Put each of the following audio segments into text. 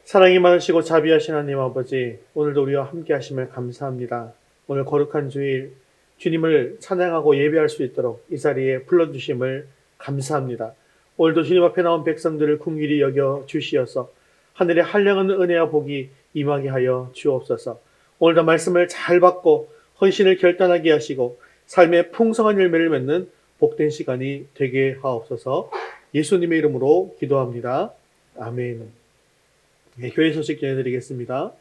사랑이 많으시고 자비하신 하나님 아버지, 오늘도 우리와 함께 하심을 감사합니다. 오늘 거룩한 주일 주님을 찬양하고 예배할 수 있도록 이 자리에 불러주심을 감사합니다. 오늘도 주님 앞에 나온 백성들을 긍휼히 여겨 주시어서 하늘의 한량한 은혜와 복이 임하게 하여 주옵소서. 오늘도 말씀을 잘 받고 헌신을 결단하게 하시고 삶의 풍성한 열매를 맺는 복된 시간이 되게 하옵소서. 예수님의 이름으로 기도합니다. 아멘. 교회 소식 전해드리겠습니다.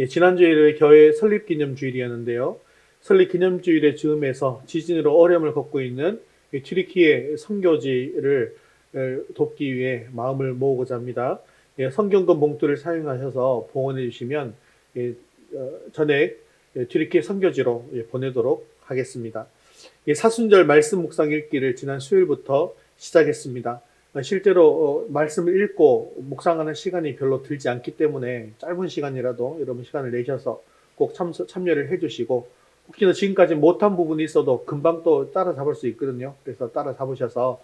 지난주일은 교회 설립기념주일이었는데요. 설립기념주일의 즈음에서 지진으로 어려움을 겪고 있는 튀르키예 선교지를 돕기 위해 마음을 모으고자 합니다. 성경금 봉투를 사용하셔서 봉헌해 주시면 전액 튀르키예 선교지로 보내도록 하겠습니다. 사순절 말씀 묵상 읽기를 지난 수요일부터 시작했습니다. 실제로 말씀을 읽고 묵상하는 시간이 별로 들지 않기 때문에 짧은 시간이라도 여러분 시간을 내셔서 꼭 참여를 해주시고, 혹시나 지금까지 못한 부분이 있어도 금방 또 따라잡을 수 있거든요. 그래서 따라잡으셔서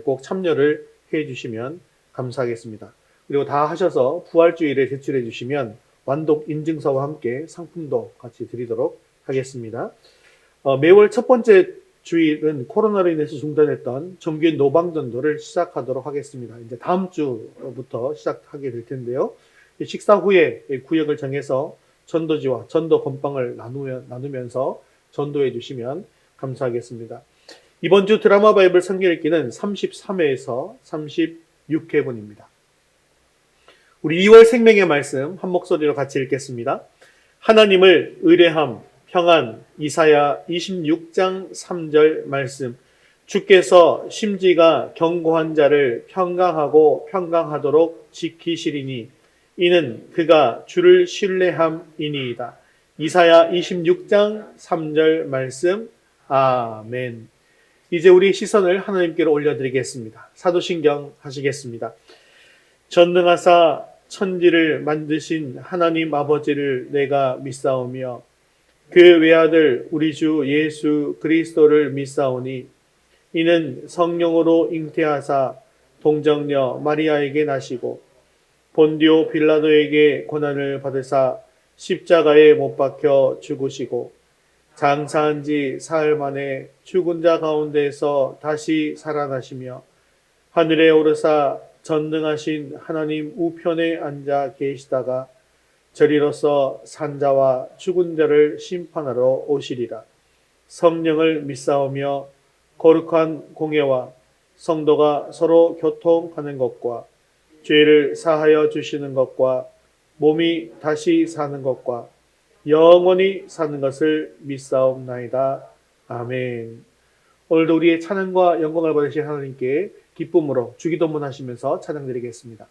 꼭 참여를 해주시면 감사하겠습니다. 그리고 다 하셔서 부활주일에 제출해 주시면 완독 인증서와 함께 상품도 같이 드리도록 하겠습니다. 매월 첫 번째 주일은 코로나로 인해서 중단했던 정규인 노방전도를 시작하도록 하겠습니다. 이제 다음 주부터 시작하게 될 텐데요. 식사 후에 구역을 정해서 전도지와 전도 건빵을 나누면서 전도해 주시면 감사하겠습니다. 이번 주 드라마 바이블 성경 읽기는 33회에서 36회분입니다. 우리 2월 생명의 말씀 한 목소리로 같이 읽겠습니다. 하나님을 의뢰함, 평안, 이사야 26장 3절 말씀. 주께서 심지가 견고한 자를 평강하고 평강하도록 지키시리니 이는 그가 주를 신뢰함이니이다. 이사야 26장 3절 말씀. 아멘. 이제 우리 시선을 하나님께로 올려드리겠습니다. 사도신경 하시겠습니다. 전능하사 천지를 만드신 하나님 아버지를 내가 믿사오며 그 외아들 우리 주 예수 그리스도를 믿사오니 이는 성령으로 잉태하사 동정녀 마리아에게 나시고 본디오 빌라도에게 고난을 받으사 십자가에 못 박혀 죽으시고 장사한 지 사흘 만에 죽은 자 가운데서 다시 살아나시며 하늘에 오르사 전능하신 하나님 우편에 앉아 계시다가 저리로서 산자와 죽은 자를 심판하러 오시리라. 성령을 믿사오며 거룩한 공예와 성도가 서로 교통하는 것과 죄를 사하여 주시는 것과 몸이 다시 사는 것과 영원히 사는 것을 믿사옵나이다. 아멘. 오늘도 우리의 찬양과 영광을 받으실 하나님께 기쁨으로 주기도문 하시면서 찬양드리겠습니다.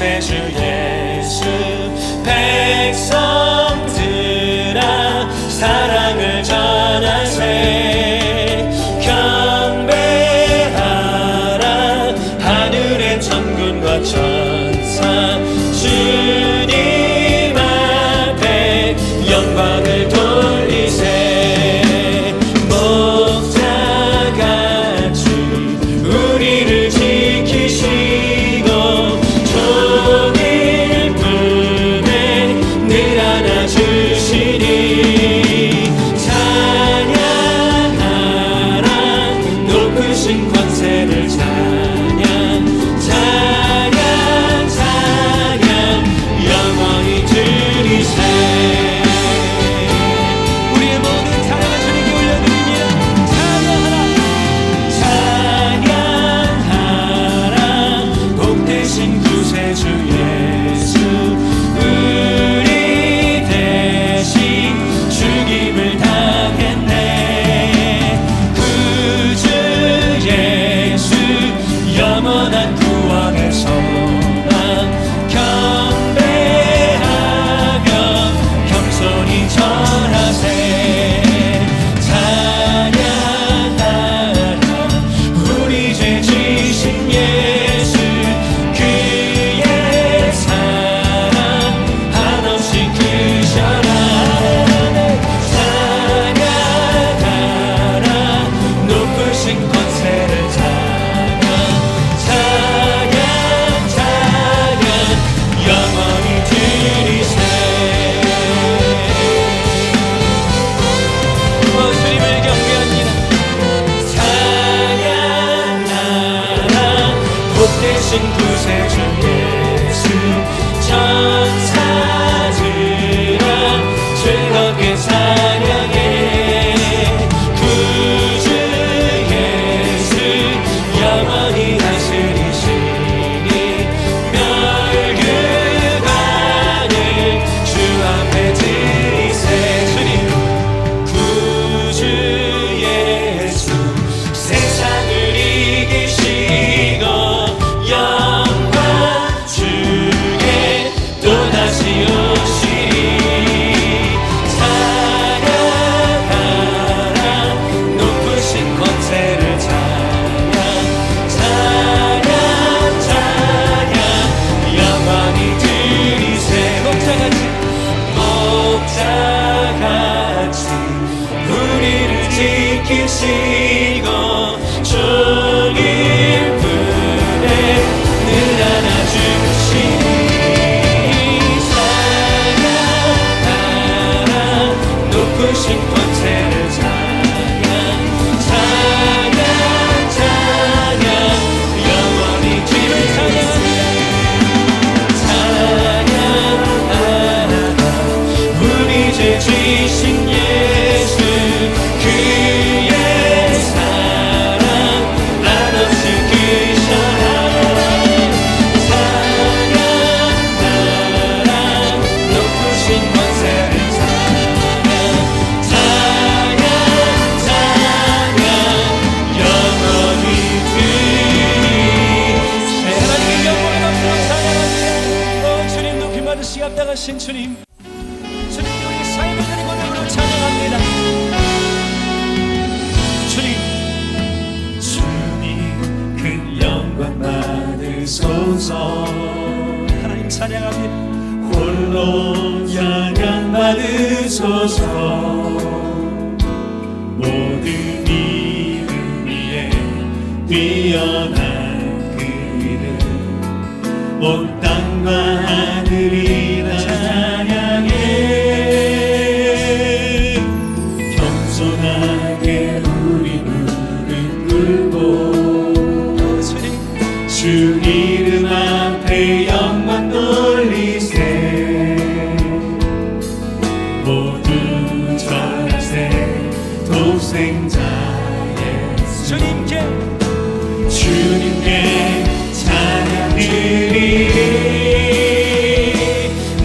구세주 예수 백성들아 사랑을 전하세 경배하라 하늘의 천군과 천사 주님 앞에 영광을 돌리세 목자같이 우리를 지키시고 종일 품에 늘 안아주시니 찬양하라 높으신 권세를 찬양 영원히 드리세 우리의 모든 사랑을 주님께 올려드립니다. 찬양하라 복되신 구세주 예수 우리 대신 죽임을 당했네 구주 예수 영원한 구원의 소망 경배하며 겸손히 전하세 찬양하라 우리 죄 지신 예수 그의 사랑 한없이 크셔라 찬양하라 높으신 권세를 찬양 영원히 드리세 주님을 경배합니다. 찬양하라 복되신 구세주 예수 천사들아 즐겁게 찬양해 구주 예수 영원히 다스리시니 멸류관을 주 앞에 드리세 주님 구주 예수 세상을 이기시고 영광 주게 또다시 오시리 찬양하라 높으신 권세를 찬양 영원히 드리세 목자같이 우리를 지키시고 종일 품에 늘 안아주시니 찬양하라 높으신 권세를 찬양 영원히 주를 찬양하라 우리 죄 지신 예수 그의 사랑 한없이 크셔라 찬양하라 높으신 권세를 찬양 영원히 드리세 하나님의 영광을 넘치는 찬양합니다. 주님 높이 받으시 합당하신 주님 주님께 우리 삶을 드리고 오늘로 찬양합니다. 주님 그 영광 받으소서 하나님 찬양합니다. 홀로 찬양 받으소서 모든 이름 위에 뛰어난 그 이름 온 땅과 하늘이 다 찬양해 겸손하게 우리 무릎 꿇고 주 이름 앞에 영광 돌리세 모두 전하세 독생자 예수 주님께 찬양 드리리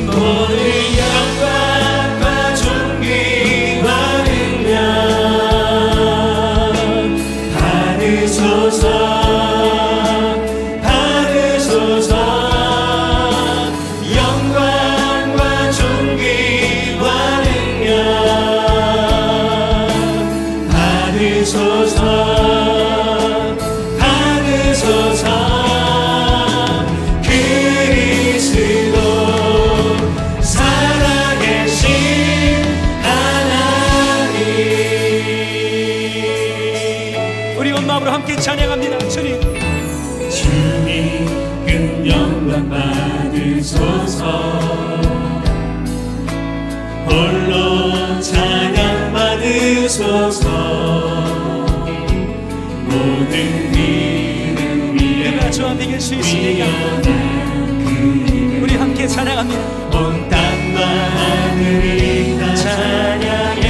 모든 영광과 존귀와 능력 받으소서 받으소서 받으소서 그리스도 살아계신 하나님. 우리 온 마음으로 함께 찬양합니다. 주님 주님 영광 받으소서 홀로 찬양 받으소서 모든 이름 위에 내가 주 앞에 계실 수 있으니까 우리 함께 찬양합니다. 온 땅과 하늘이 다 찬양해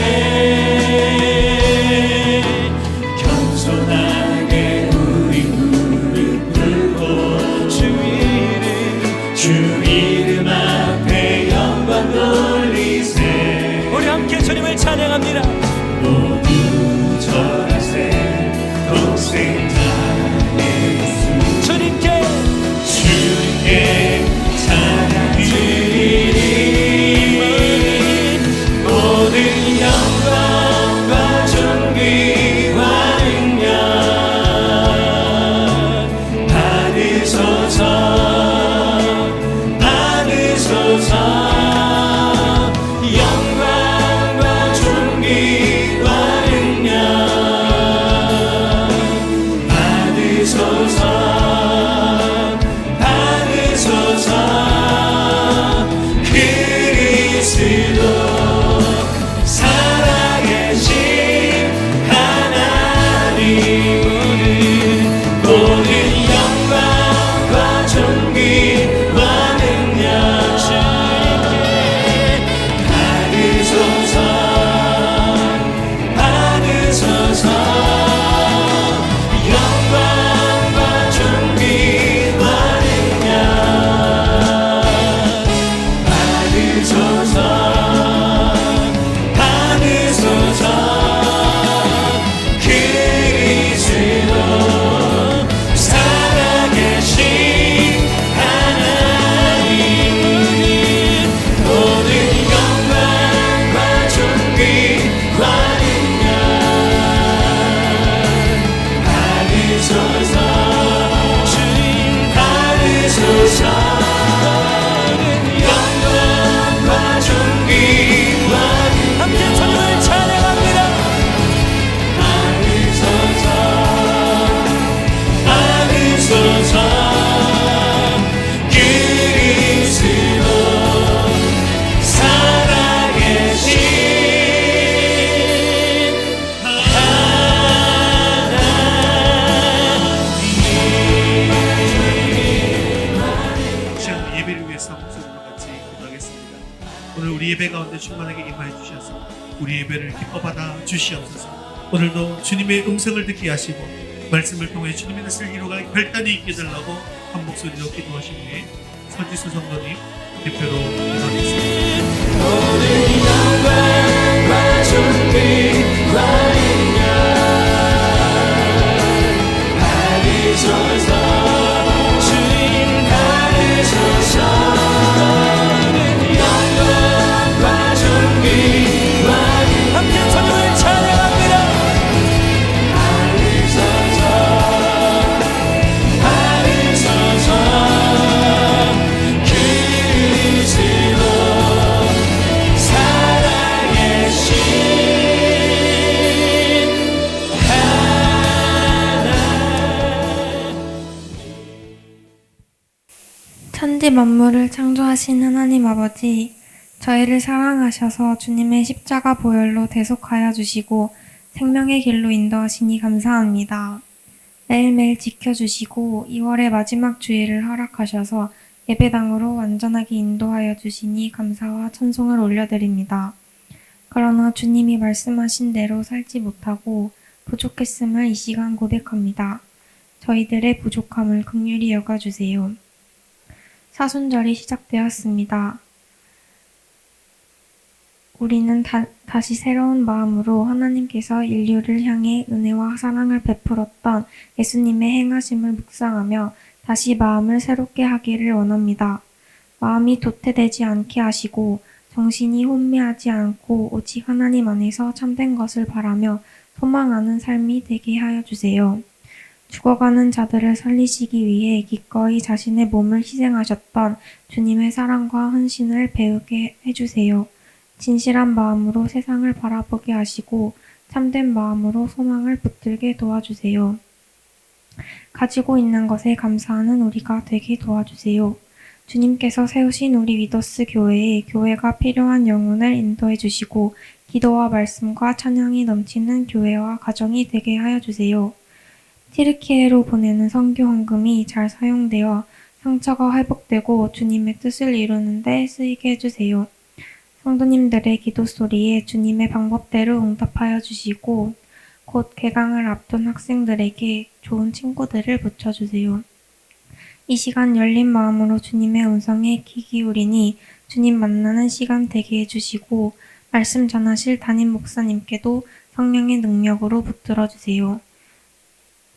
겸손하게 우리 무릎 꿇고 주 이름 앞에 영광 돌리세. 우리 함께 주님을 찬양합니다. 모두 절하세 독생자 예수 주님께 찬양 드리리 모든 영광과 존귀와 능력 받으소서 영광과 존귀와 능력 받으소서 그리스도 살아계신 하나님 모든 영광과 존귀와 능력 받으소서 영광과 존귀와 능력 받으소서 그리스도 살아계신 하나님 모든 영광과 존귀와 능력 받으소서 주님 받으소서 영광과 존귀와 함께 주님을 찬양합니다. 받으소서 그리스도 살아계신 시간 예배를 위해서 목소리로 같이 기도하겠습니다. 오늘 우리 예배 가운데 충만하게 임하여 주셔서 우리 예배를 기뻐 받아 주시옵소서. 오늘도 주님의 음성을 듣게 하시고 말씀을 통해 주님의 뜻을 이루가 결단이 있게 달라고 한 목소리로 기도하신 후에 서지수 성도님 대표로 기도하겠습니다. 모든 영광과 존귀와 능력 받으소서 주님 받으소서 영광과 존귀와 함께 주님을 찬양합니다. 받으소서 그리스도 살아계신 천지 만물을 창조하신 하나님 아버지, 저희를 사랑하셔서 주님의 십자가 보혈로 대속하여 주시고 생명의 길로 인도하시니 감사합니다. 매일매일 지켜주시고 2월의 마지막 주일을 허락하셔서 예배당으로 완전하게 인도하여 주시니 감사와 찬송을 올려드립니다. 그러나 주님이 말씀하신 대로 살지 못하고 부족했음을 이 시간 고백합니다. 저희들의 부족함을 긍휼히 여겨주세요. 사순절이 시작되었습니다. 우리는 다시 새로운 마음으로 하나님께서 인류를 향해 은혜와 사랑을 베풀었던 예수님의 행하심을 묵상하며 다시 마음을 새롭게 하기를 원합니다. 마음이 도태되지 않게 하시고 정신이 혼미하지 않고 오직 하나님 안에서 참된 것을 바라며 소망하는 삶이 되게 하여 주세요. 죽어가는 자들을 살리시기 위해 기꺼이 자신의 몸을 희생하셨던 주님의 사랑과 헌신을 배우게 해주세요. 진실한 마음으로 세상을 바라보게 하시고 참된 마음으로 소망을 붙들게 도와주세요. 가지고 있는 것에 감사하는 우리가 되게 도와주세요. 주님께서 세우신 우리 위더스 교회에 교회가 필요한 영혼을 인도해 주시고 기도와 말씀과 찬양이 넘치는 교회와 가정이 되게 하여 주세요. 티르키예로 보내는 선교 헌금이 잘 사용되어 상처가 회복되고 주님의 뜻을 이루는 데 쓰이게 해주세요. 성도님들의 기도 소리에 주님의 방법대로 응답하여 주시고 곧 개강을 앞둔 학생들에게 좋은 친구들을 붙여주세요. 이 시간 열린 마음으로 주님의 음성에 귀 기울이니 주님 만나는 시간 되게 해주시고 말씀 전하실 담임 목사님께도 성령의 능력으로 붙들어 주세요.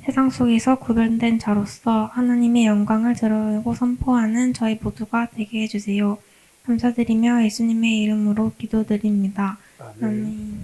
세상 속에서 구별된 자로서 하나님의 영광을 드러내고 선포하는 저희 모두가 되게 해주세요. 감사드리며 예수님의 이름으로 기도드립니다. 아멘.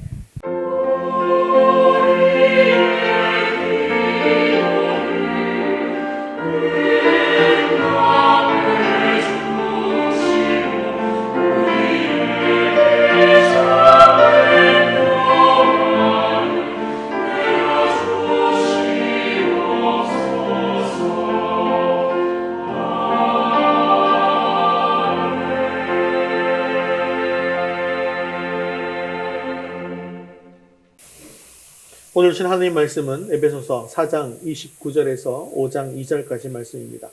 오늘 주신 하나님 말씀은 에베소서 4장 29절에서 5장 2절까지 말씀입니다.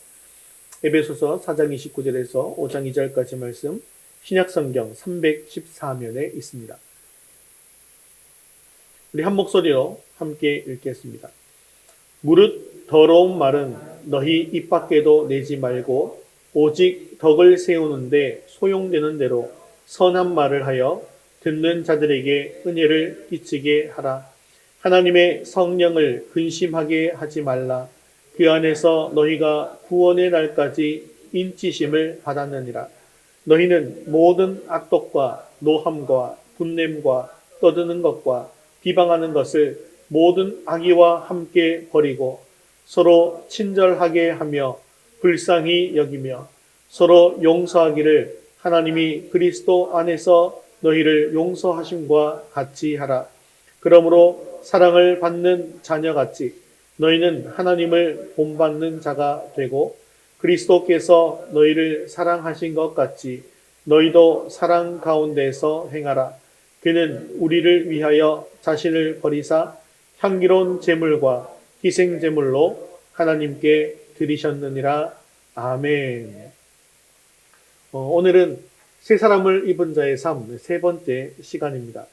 에베소서 4장 29절에서 5장 2절까지 말씀 신약성경 314면에 있습니다. 우리 한 목소리로 함께 읽겠습니다. 무릇 더러운 말은 너희 입 밖에도 내지 말고 오직 덕을 세우는데 소용되는 대로 선한 말을 하여 듣는 자들에게 은혜를 끼치게 하라. 하나님의 성령을 근심하게 하지 말라. 그 안에서 너희가 구원의 날까지 인치심을 받았느니라. 너희는 모든 악독과 노함과 분냄과 떠드는 것과 비방하는 것을 모든 악의와 함께 버리고 서로 친절하게 하며 불쌍히 여기며 서로 용서하기를 하나님이 그리스도 안에서 너희를 용서하심과 같이 하라. 그러므로 사랑을 받는 자녀같이 너희는 하나님을 본받는 자가 되고 그리스도께서 너희를 사랑하신 것 같이 너희도 사랑 가운데서 행하라. 그는 우리를 위하여 자신을 버리사 향기로운 제물과 희생 제물로 하나님께 드리셨느니라. 아멘. 오늘은 새 사람을 입은 자의 삶 세 번째 시간입니다.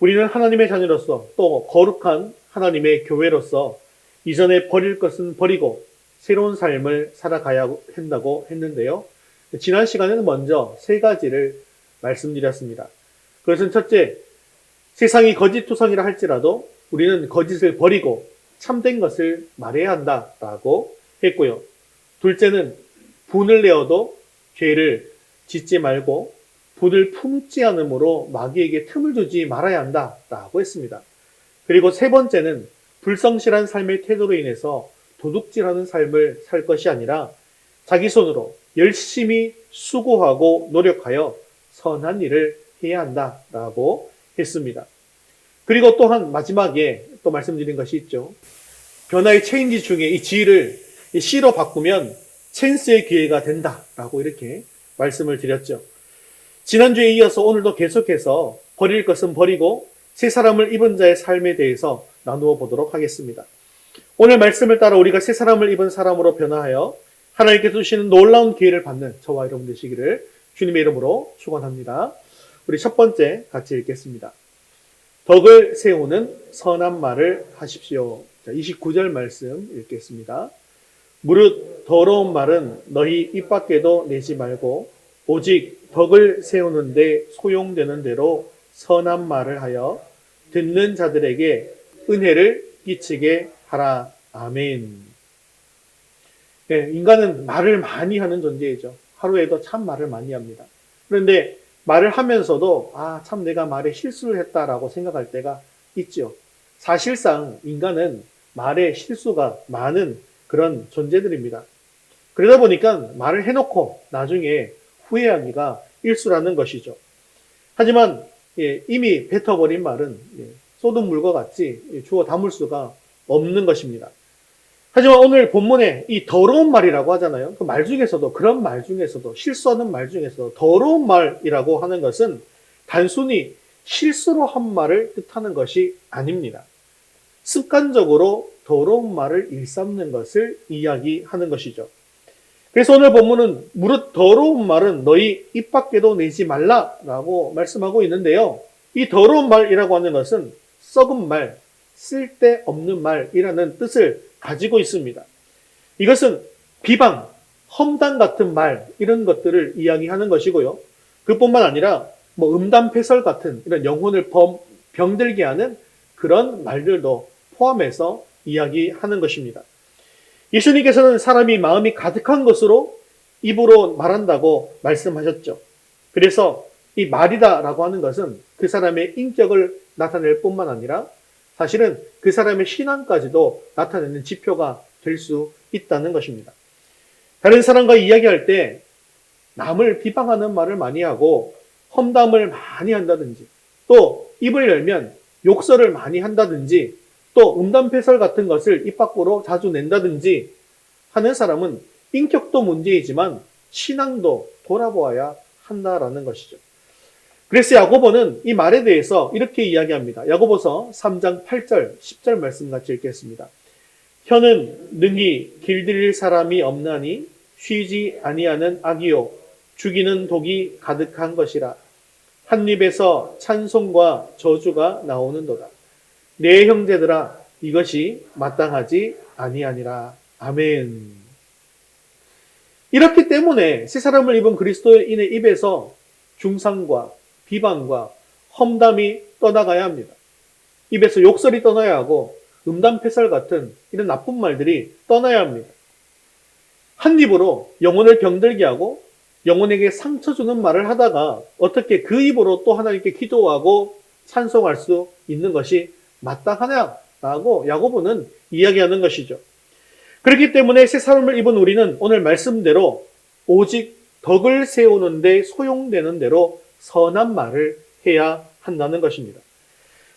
우리는 하나님의 자녀로서 또 거룩한 하나님의 교회로서 이전에 버릴 것은 버리고 새로운 삶을 살아가야 한다고 했는데요. 지난 시간에는 먼저 세 가지를 말씀드렸습니다. 그것은 첫째, 세상이 거짓투성이라 할지라도 우리는 거짓을 버리고 참된 것을 말해야 한다라고 했고요. 둘째는 분을 내어도 죄를 짓지 말고 분을 품지 않음으로 마귀에게 틈을 주지 말아야 한다라고 했습니다. 그리고 세 번째는 불성실한 삶의 태도로 인해서 도둑질하는 삶을 살 것이 아니라 자기 손으로 열심히 수고하고 노력하여 선한 일을 해야 한다라고 했습니다. 그리고 또한 마지막에 또 말씀드린 것이 있죠. 변화의 체인지 중에 이 G를 C로 바꾸면 찬스의 기회가 된다라고 이렇게 말씀을 드렸죠. 지난주에 이어서 오늘도 계속해서 버릴 것은 버리고 새 사람을 입은 자의 삶에 대해서 나누어 보도록 하겠습니다. 오늘 말씀을 따라 우리가 새 사람을 입은 사람으로 변화하여 하나님께서 주시는 놀라운 기회를 받는 저와 여러분 되시기를 주님의 이름으로 축원합니다. 우리 첫 번째 같이 읽겠습니다. 덕을 세우는 선한 말을 하십시오. 29절 말씀 읽겠습니다. 무릇 더러운 말은 너희 입 밖에도 내지 말고 오직 덕을 세우는데 소용되는 대로 선한 말을 하여 듣는 자들에게 은혜를 끼치게 하라. 아멘. 네, 인간은 말을 많이 하는 존재이죠. 하루에도 참 말을 많이 합니다. 그런데 말을 하면서도 참 내가 말에 실수를 했다라고 생각할 때가 있죠. 사실상 인간은 말에 실수가 많은 그런 존재들입니다. 그러다 보니까 말을 해놓고 나중에 후회하기가 일수라는 것이죠. 하지만 이미 뱉어버린 말은 쏟은 물과 같이 주워 담을 수가 없는 것입니다. 하지만 오늘 본문에 이 더러운 말이라고 하잖아요. 그 말 중에서도, 그런 말 중에서도, 실수하는 말 중에서도 더러운 말이라고 하는 것은 단순히 실수로 한 말을 뜻하는 것이 아닙니다. 습관적으로 더러운 말을 일삼는 것을 이야기하는 것이죠. 그래서 오늘 본문은 무릇 더러운 말은 너희 입 밖에도 내지 말라라고 말씀하고 있는데요. 이 더러운 말이라고 하는 것은 썩은 말, 쓸데없는 말이라는 뜻을 가지고 있습니다. 이것은 비방, 험담 같은 말 이런 것들을 이야기하는 것이고요. 그뿐만 아니라 음담패설 같은 이런 영혼을 병들게 하는 그런 말들도 포함해서 이야기하는 것입니다. 예수님께서는 사람이 마음이 가득한 것으로 입으로 말한다고 말씀하셨죠. 그래서 이 말이다라고 하는 것은 그 사람의 인격을 나타낼 뿐만 아니라 사실은 그 사람의 신앙까지도 나타내는 지표가 될 수 있다는 것입니다. 다른 사람과 이야기할 때 남을 비방하는 말을 많이 하고 험담을 많이 한다든지 또 입을 열면 욕설을 많이 한다든지 또 음담패설 같은 것을 입 밖으로 자주 낸다든지 하는 사람은 인격도 문제이지만 신앙도 돌아보아야 한다라는 것이죠. 그래서 야고보는 이 말에 대해서 이렇게 이야기합니다. 야고보서 3장 8절, 10절 말씀 같이 읽겠습니다. 혀는 능히 길들일 사람이 없나니 쉬지 아니하는 악이요 죽이는 독이 가득한 것이라. 한 입에서 찬송과 저주가 나오는도다. 내 형제들아 이것이 마땅하지 아니하니라. 아멘. 이렇기 때문에 새 사람을 입은 그리스도인의 입에서 중상과 비방과 험담이 떠나가야 합니다. 입에서 욕설이 떠나야 하고 음담패설 같은 이런 나쁜 말들이 떠나야 합니다. 한 입으로 영혼을 병들게 하고 영혼에게 상처 주는 말을 하다가 어떻게 그 입으로 또 하나님께 기도하고 찬송할 수 있는 것이 마땅하냐라고 야고보는 이야기하는 것이죠. 그렇기 때문에 새 사람을 입은 우리는 오늘 말씀대로 오직 덕을 세우는 데 소용되는 대로 선한 말을 해야 한다는 것입니다.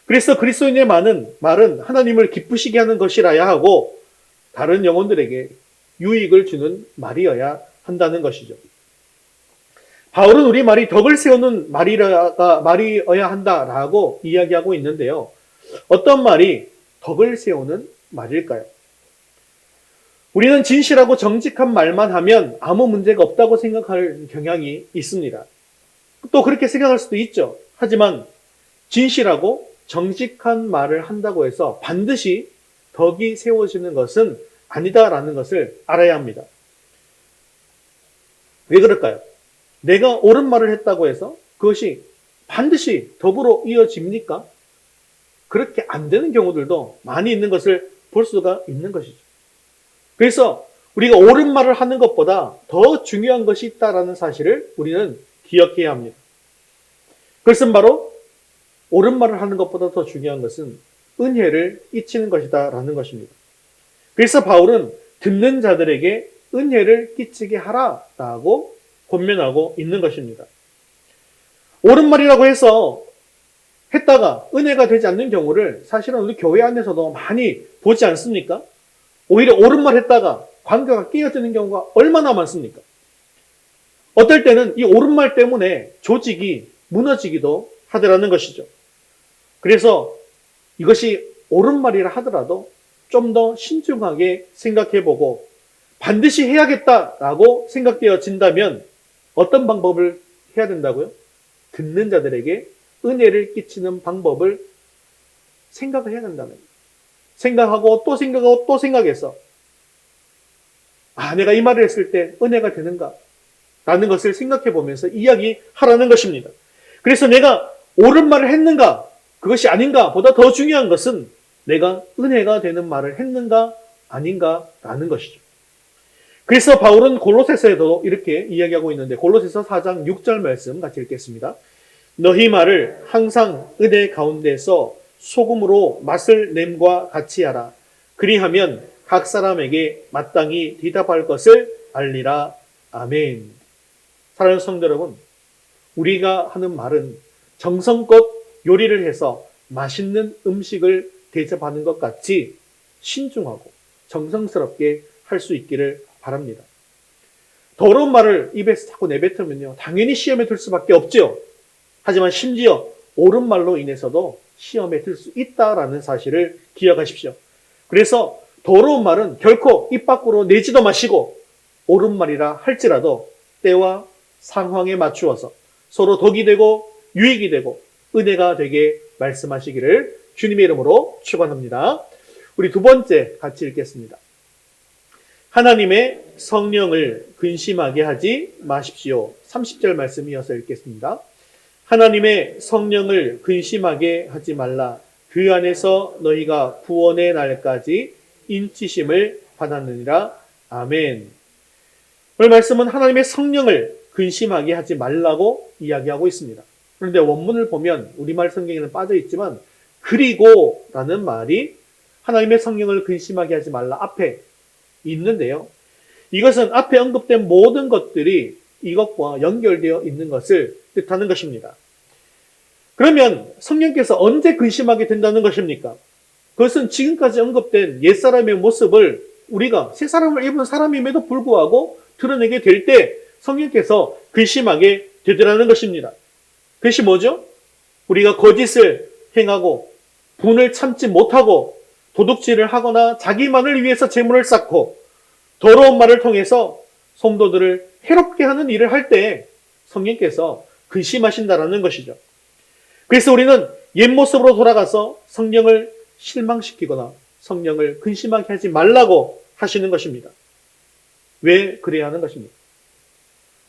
그래서 그리스도인의 말은 하나님을 기쁘시게 하는 것이라야 하고 다른 영혼들에게 유익을 주는 말이어야 한다는 것이죠. 바울은 우리 말이 덕을 세우는 말이어야 한다라고 이야기하고 있는데요. 어떤 말이 덕을 세우는 말일까요? 우리는 진실하고 정직한 말만 하면 아무 문제가 없다고 생각할 경향이 있습니다. 또 그렇게 생각할 수도 있죠. 하지만 진실하고 정직한 말을 한다고 해서 반드시 덕이 세워지는 것은 아니다라는 것을 알아야 합니다. 왜 그럴까요? 내가 옳은 말을 했다고 해서 그것이 반드시 덕으로 이어집니까? 그렇게 안 되는 경우들도 많이 있는 것을 볼 수가 있는 것이죠. 그래서 우리가 옳은 말을 하는 것보다 더 중요한 것이 있다라는 사실을 우리는 기억해야 합니다. 그것은 바로 옳은 말을 하는 것보다 더 중요한 것은 은혜를 끼치는 것이다라는 것입니다. 그래서 바울은 듣는 자들에게 은혜를 끼치게 하라라고 권면하고 있는 것입니다. 옳은 말이라고 해서 했다가 은혜가 되지 않는 경우를 사실은 우리 교회 안에서도 많이 보지 않습니까? 오히려 옳은 말 했다가 관계가 깨어지는 경우가 얼마나 많습니까? 어떨 때는 이 옳은 말 때문에 조직이 무너지기도 하더라는 것이죠. 그래서 이것이 옳은 말이라 하더라도 좀 더 신중하게 생각해보고 반드시 해야겠다라고 생각되어진다면 어떤 방법을 해야 된다고요? 듣는 자들에게 은혜를 끼치는 방법을 생각을 해야 된다는 거예요. 생각하고 또 생각하고 또 생각해서 내가 이 말을 했을 때 은혜가 되는가? 라는 것을 생각해 보면서 이야기하라는 것입니다. 그래서 내가 옳은 말을 했는가? 그것이 아닌가? 보다 더 중요한 것은 내가 은혜가 되는 말을 했는가? 아닌가? 라는 것이죠. 그래서 바울은 골로새서에도 이렇게 이야기하고 있는데 골로새서 4장 6절 말씀 같이 읽겠습니다. 너희 말을 항상 은혜 가운데서 소금으로 맛을 냄과 같이 하라. 그리하면 각 사람에게 마땅히 대답할 것을 알리라. 아멘. 사랑하는 성도 여러분, 우리가 하는 말은 정성껏 요리를 해서 맛있는 음식을 대접하는 것 같이 신중하고 정성스럽게 할 수 있기를 바랍니다. 더러운 말을 입에서 자꾸 내뱉으면요, 당연히 시험에 들 수밖에 없죠. 하지만 심지어 옳은 말로 인해서도 시험에 들 수 있다라는 사실을 기억하십시오. 그래서 더러운 말은 결코 입 밖으로 내지도 마시고 옳은 말이라 할지라도 때와 상황에 맞추어서 서로 덕이 되고 유익이 되고 은혜가 되게 말씀하시기를 주님의 이름으로 축원합니다. 우리 두 번째 같이 읽겠습니다. 하나님의 성령을 근심하게 하지 마십시오. 30절 말씀 이어서 읽겠습니다. 하나님의 성령을 근심하게 하지 말라. 그 안에서 너희가 구원의 날까지 인치심을 받았느니라. 아멘. 오늘 말씀은 하나님의 성령을 근심하게 하지 말라고 이야기하고 있습니다. 그런데 원문을 보면 우리말 성경에는 빠져 있지만 그리고 라는 말이 하나님의 성령을 근심하게 하지 말라 앞에 있는데요. 이것은 앞에 언급된 모든 것들이 이것과 연결되어 있는 것을 뜻하는 것입니다. 그러면 성령께서 언제 근심하게 된다는 것입니까? 그것은 지금까지 언급된 옛사람의 모습을 우리가 새 사람을 입은 사람임에도 불구하고 드러내게 될 때 성령께서 근심하게 되더라는 것입니다. 그것이 뭐죠? 우리가 거짓을 행하고 분을 참지 못하고 도둑질을 하거나 자기만을 위해서 재물을 쌓고 더러운 말을 통해서 성도들을 해롭게 하는 일을 할 때 성령께서 근심하신다라는 것이죠. 그래서 우리는 옛 모습으로 돌아가서 성령을 실망시키거나 성령을 근심하게 하지 말라고 하시는 것입니다. 왜 그래야 하는 것입니까?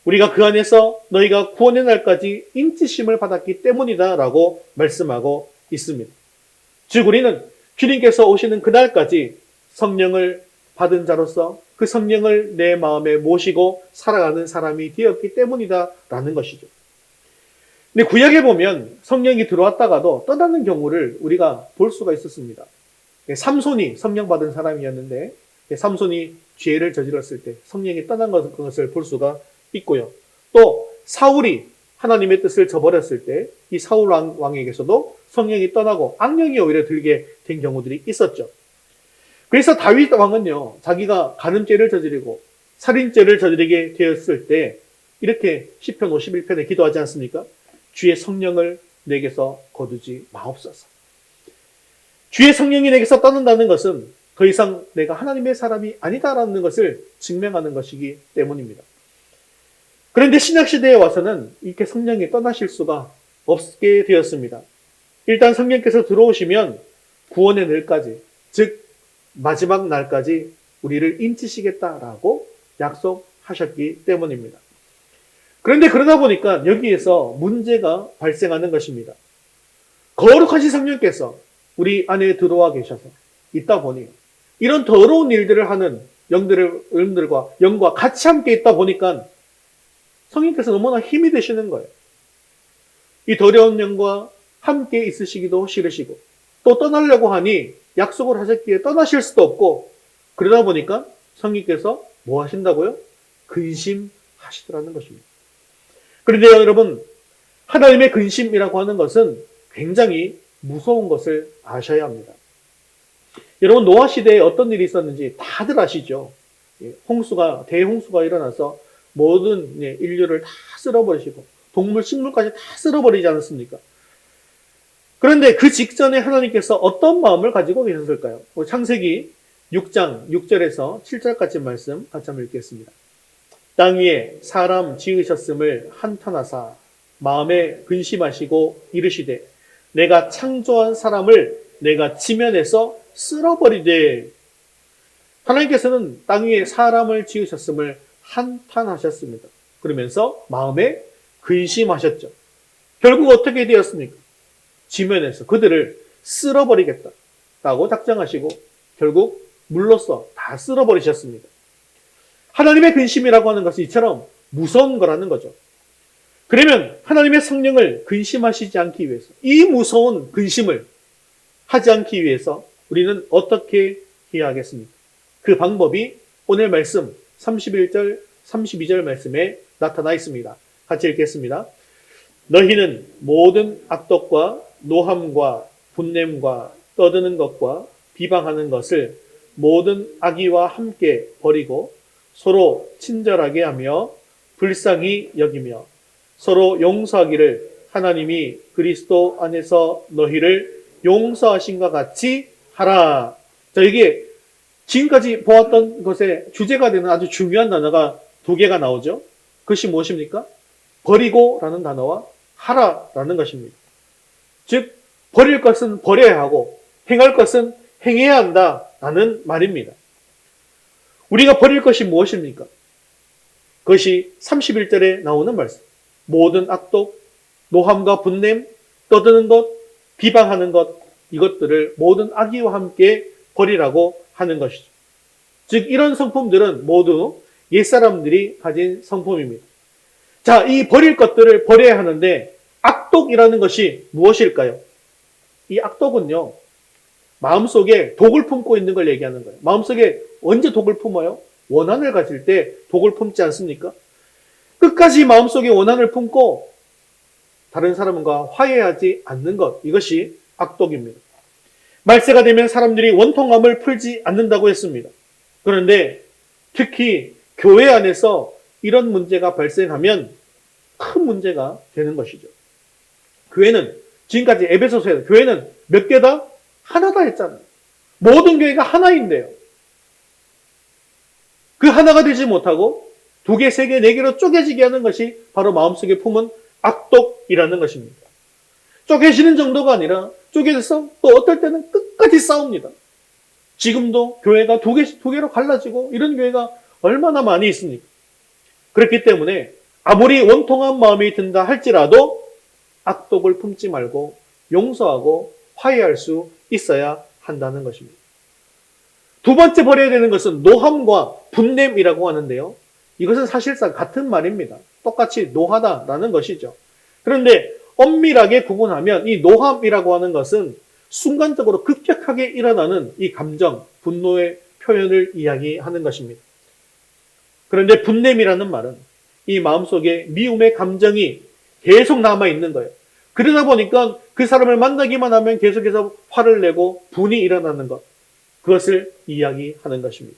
우리가 그 안에서 너희가 구원의 날까지 인치심을 받았기 때문이다라고 말씀하고 있습니다. 즉 우리는 주님께서 오시는 그날까지 성령을 받은 자로서 그 성령을 내 마음에 모시고 살아가는 사람이 되었기 때문이다라는 것이죠. 근데 구약에 보면 성령이 들어왔다가도 떠나는 경우를 우리가 볼 수가 있었습니다. 삼손이 성령 받은 사람이었는데 삼손이 죄를 저질렀을 때 성령이 떠난 것을 볼 수가 있고요. 또 사울이 하나님의 뜻을 저버렸을 때 이 사울 왕에게서도 성령이 떠나고 악령이 오히려 들게 된 경우들이 있었죠. 그래서 다윗 왕은요, 자기가 간음죄를 저지르고 살인죄를 저지르게 되었을 때 이렇게 시편 51편에 기도하지 않습니까? 주의 성령을 내게서 거두지 마옵소서. 주의 성령이 내게서 떠난다는 것은 더 이상 내가 하나님의 사람이 아니다라는 것을 증명하는 것이기 때문입니다. 그런데 신약시대에 와서는 이렇게 성령이 떠나실 수가 없게 되었습니다. 일단 성령께서 들어오시면 구원의 날까지, 즉 마지막 날까지 우리를 인치시겠다라고 약속하셨기 때문입니다. 그런데 그러다 보니까 여기에서 문제가 발생하는 것입니다. 거룩하신 성령께서 우리 안에 들어와 계셔서 있다 보니 이런 더러운 일들을 하는 영과 같이 함께 있다 보니까 성령께서 너무나 힘이 되시는 거예요. 이 더러운 영과 함께 있으시기도 싫으시고 또 떠나려고 하니 약속을 하셨기에 떠나실 수도 없고 그러다 보니까 성령께서 뭐 하신다고요? 근심하시더라는 것입니다. 그런데 여러분, 하나님의 근심이라고 하는 것은 굉장히 무서운 것을 아셔야 합니다. 여러분, 노아 시대에 어떤 일이 있었는지 다들 아시죠? 대홍수가 일어나서 모든 인류를 다 쓸어버리시고 동물, 식물까지 다 쓸어버리지 않았습니까? 그런데 그 직전에 하나님께서 어떤 마음을 가지고 계셨을까요? 창세기 6장 6절에서 7절까지 말씀 같이 한번 읽겠습니다. 땅 위에 사람 지으셨음을 한탄하사 마음에 근심하시고 이르시되 내가 창조한 사람을 내가 지면에서 쓸어버리되. 하나님께서는 땅 위에 사람을 지으셨음을 한탄하셨습니다. 그러면서 마음에 근심하셨죠. 결국 어떻게 되었습니까? 지면에서 그들을 쓸어버리겠다라고 작정하시고 결국 물로써 다 쓸어버리셨습니다. 하나님의 근심이라고 하는 것은 이처럼 무서운 거라는 거죠. 그러면 하나님의 성령을 근심하시지 않기 위해서 이 무서운 근심을 하지 않기 위해서 우리는 어떻게 해야 하겠습니까? 그 방법이 오늘 말씀 31절, 32절 말씀에 나타나 있습니다. 같이 읽겠습니다. 너희는 모든 악독과 노함과 분냄과 떠드는 것과 비방하는 것을 모든 악의와 함께 버리고 서로 친절하게 하며 불쌍히 여기며 서로 용서하기를 하나님이 그리스도 안에서 너희를 용서하신과 같이 하라. 자, 이게 지금까지 보았던 것의 주제가 되는 아주 중요한 단어가 두 개가 나오죠. 그것이 무엇입니까? 버리고라는 단어와 하라라는 것입니다. 즉, 버릴 것은 버려야 하고 행할 것은 행해야 한다라는 말입니다. 우리가 버릴 것이 무엇입니까? 그것이 31절에 나오는 말씀. 모든 악독, 노함과 분냄, 떠드는 것, 비방하는 것, 이것들을 모든 악의와 함께 버리라고 하는 것이죠. 즉, 이런 성품들은 모두 옛사람들이 가진 성품입니다. 자, 이 버릴 것들을 버려야 하는데 악독이라는 것이 무엇일까요? 이 악독은요, 마음속에 독을 품고 있는 걸 얘기하는 거예요. 마음속에 언제 독을 품어요? 원한을 가질 때 독을 품지 않습니까? 끝까지 마음속에 원한을 품고 다른 사람과 화해하지 않는 것, 이것이 악독입니다. 말세가 되면 사람들이 원통함을 풀지 않는다고 했습니다. 그런데 특히 교회 안에서 이런 문제가 발생하면 큰 문제가 되는 것이죠. 교회는 지금까지 에베소서에서 교회는 몇 개다? 하나다 했잖아요. 모든 교회가 하나인데요. 그 하나가 되지 못하고 두 개, 세 개, 네 개로 쪼개지게 하는 것이 바로 마음속에 품은 악독이라는 것입니다. 쪼개지는 정도가 아니라 쪼개져서 또 어떨 때는 끝까지 싸웁니다. 지금도 교회가 두 개로 갈라지고 이런 교회가 얼마나 많이 있습니까? 그렇기 때문에 아무리 원통한 마음이 든다 할지라도 악독을 품지 말고 용서하고 화해할 수 있어야 한다는 것입니다. 두 번째 버려야 되는 것은 노함과 분냄이라고 하는데요. 이것은 사실상 같은 말입니다. 똑같이 노하다라는 것이죠. 그런데 엄밀하게 구분하면 이 노함이라고 하는 것은 순간적으로 급격하게 일어나는 이 감정, 분노의 표현을 이야기하는 것입니다. 그런데 분냄이라는 말은 이 마음속에 미움의 감정이 계속 남아있는 거예요. 그러다 보니까 그 사람을 만나기만 하면 계속해서 화를 내고 분이 일어나는 것, 그것을 이야기하는 것입니다.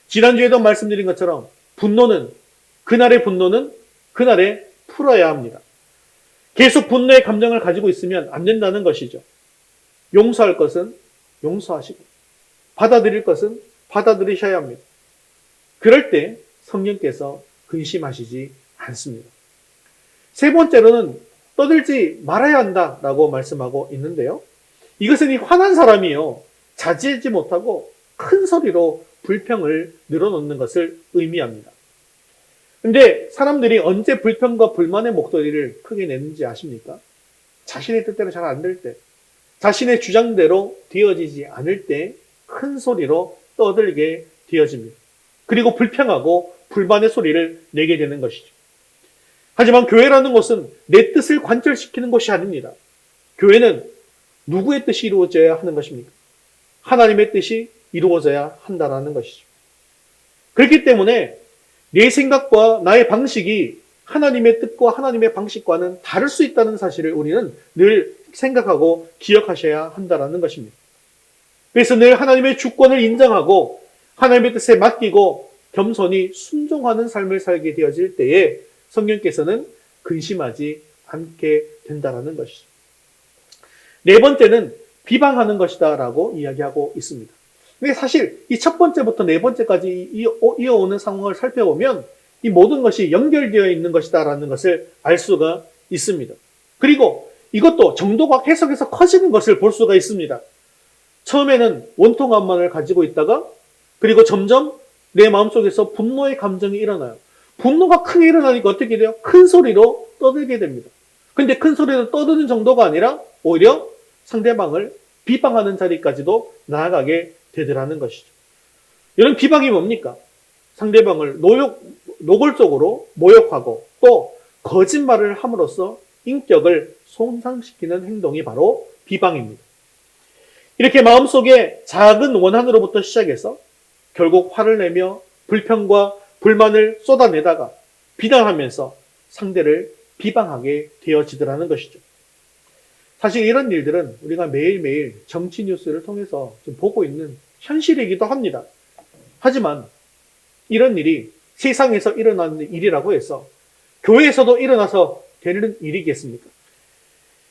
지난주에도 말씀드린 것처럼 그날의 분노는 그날에 풀어야 합니다. 계속 분노의 감정을 가지고 있으면 안 된다는 것이죠. 용서할 것은 용서하시고 받아들일 것은 받아들이셔야 합니다. 그럴 때 성령께서 근심하시지 않습니다. 세 번째로는 떠들지 말아야 한다라고 말씀하고 있는데요. 이것은 이 화난 사람이요, 자제하지 못하고 큰 소리로 불평을 늘어놓는 것을 의미합니다. 근데 사람들이 언제 불평과 불만의 목소리를 크게 내는지 아십니까? 자신의 뜻대로 잘 안 될 때, 자신의 주장대로 되어지지 않을 때 큰 소리로 떠들게 되어집니다. 그리고 불평하고 불만의 소리를 내게 되는 것이죠. 하지만 교회라는 것은 내 뜻을 관철시키는 것이 아닙니다. 교회는 누구의 뜻이 이루어져야 하는 것입니까? 하나님의 뜻이 이루어져야 한다는 것이죠. 그렇기 때문에 내 생각과 나의 방식이 하나님의 뜻과 하나님의 방식과는 다를 수 있다는 사실을 우리는 늘 생각하고 기억하셔야 한다는 것입니다. 그래서 늘 하나님의 주권을 인정하고 하나님의 뜻에 맡기고 겸손히 순종하는 삶을 살게 되어질 때에 성령께서는 근심하지 않게 된다는 것이죠. 네 번째는 비방하는 것이다 라고 이야기하고 있습니다. 근데 사실 이 첫 번째부터 네 번째까지 이어오는 상황을 살펴보면 이 모든 것이 연결되어 있는 것이다 라는 것을 알 수가 있습니다. 그리고 이것도 정도가 계속해서 커지는 것을 볼 수가 있습니다. 처음에는 원통함만을 가지고 있다가 그리고 점점 내 마음속에서 분노의 감정이 일어나요. 분노가 크게 일어나니까 어떻게 돼요? 큰 소리로 떠들게 됩니다. 근데 큰 소리로 떠드는 정도가 아니라 오히려 상대방을 비방하는 자리까지도 나아가게 되더라는 것이죠. 이런 비방이 뭡니까? 상대방을 노골적으로 모욕하고 또 거짓말을 함으로써 인격을 손상시키는 행동이 바로 비방입니다. 이렇게 마음속에 작은 원한으로부터 시작해서 결국 화를 내며 불평과 불만을 쏟아내다가 비난하면서 상대를 비방하게 되어지더라는 것이죠. 사실 이런 일들은 우리가 매일매일 정치 뉴스를 통해서 좀 보고 있는 현실이기도 합니다. 하지만 이런 일이 세상에서 일어나는 일이라고 해서 교회에서도 일어나서 되는 일이겠습니까?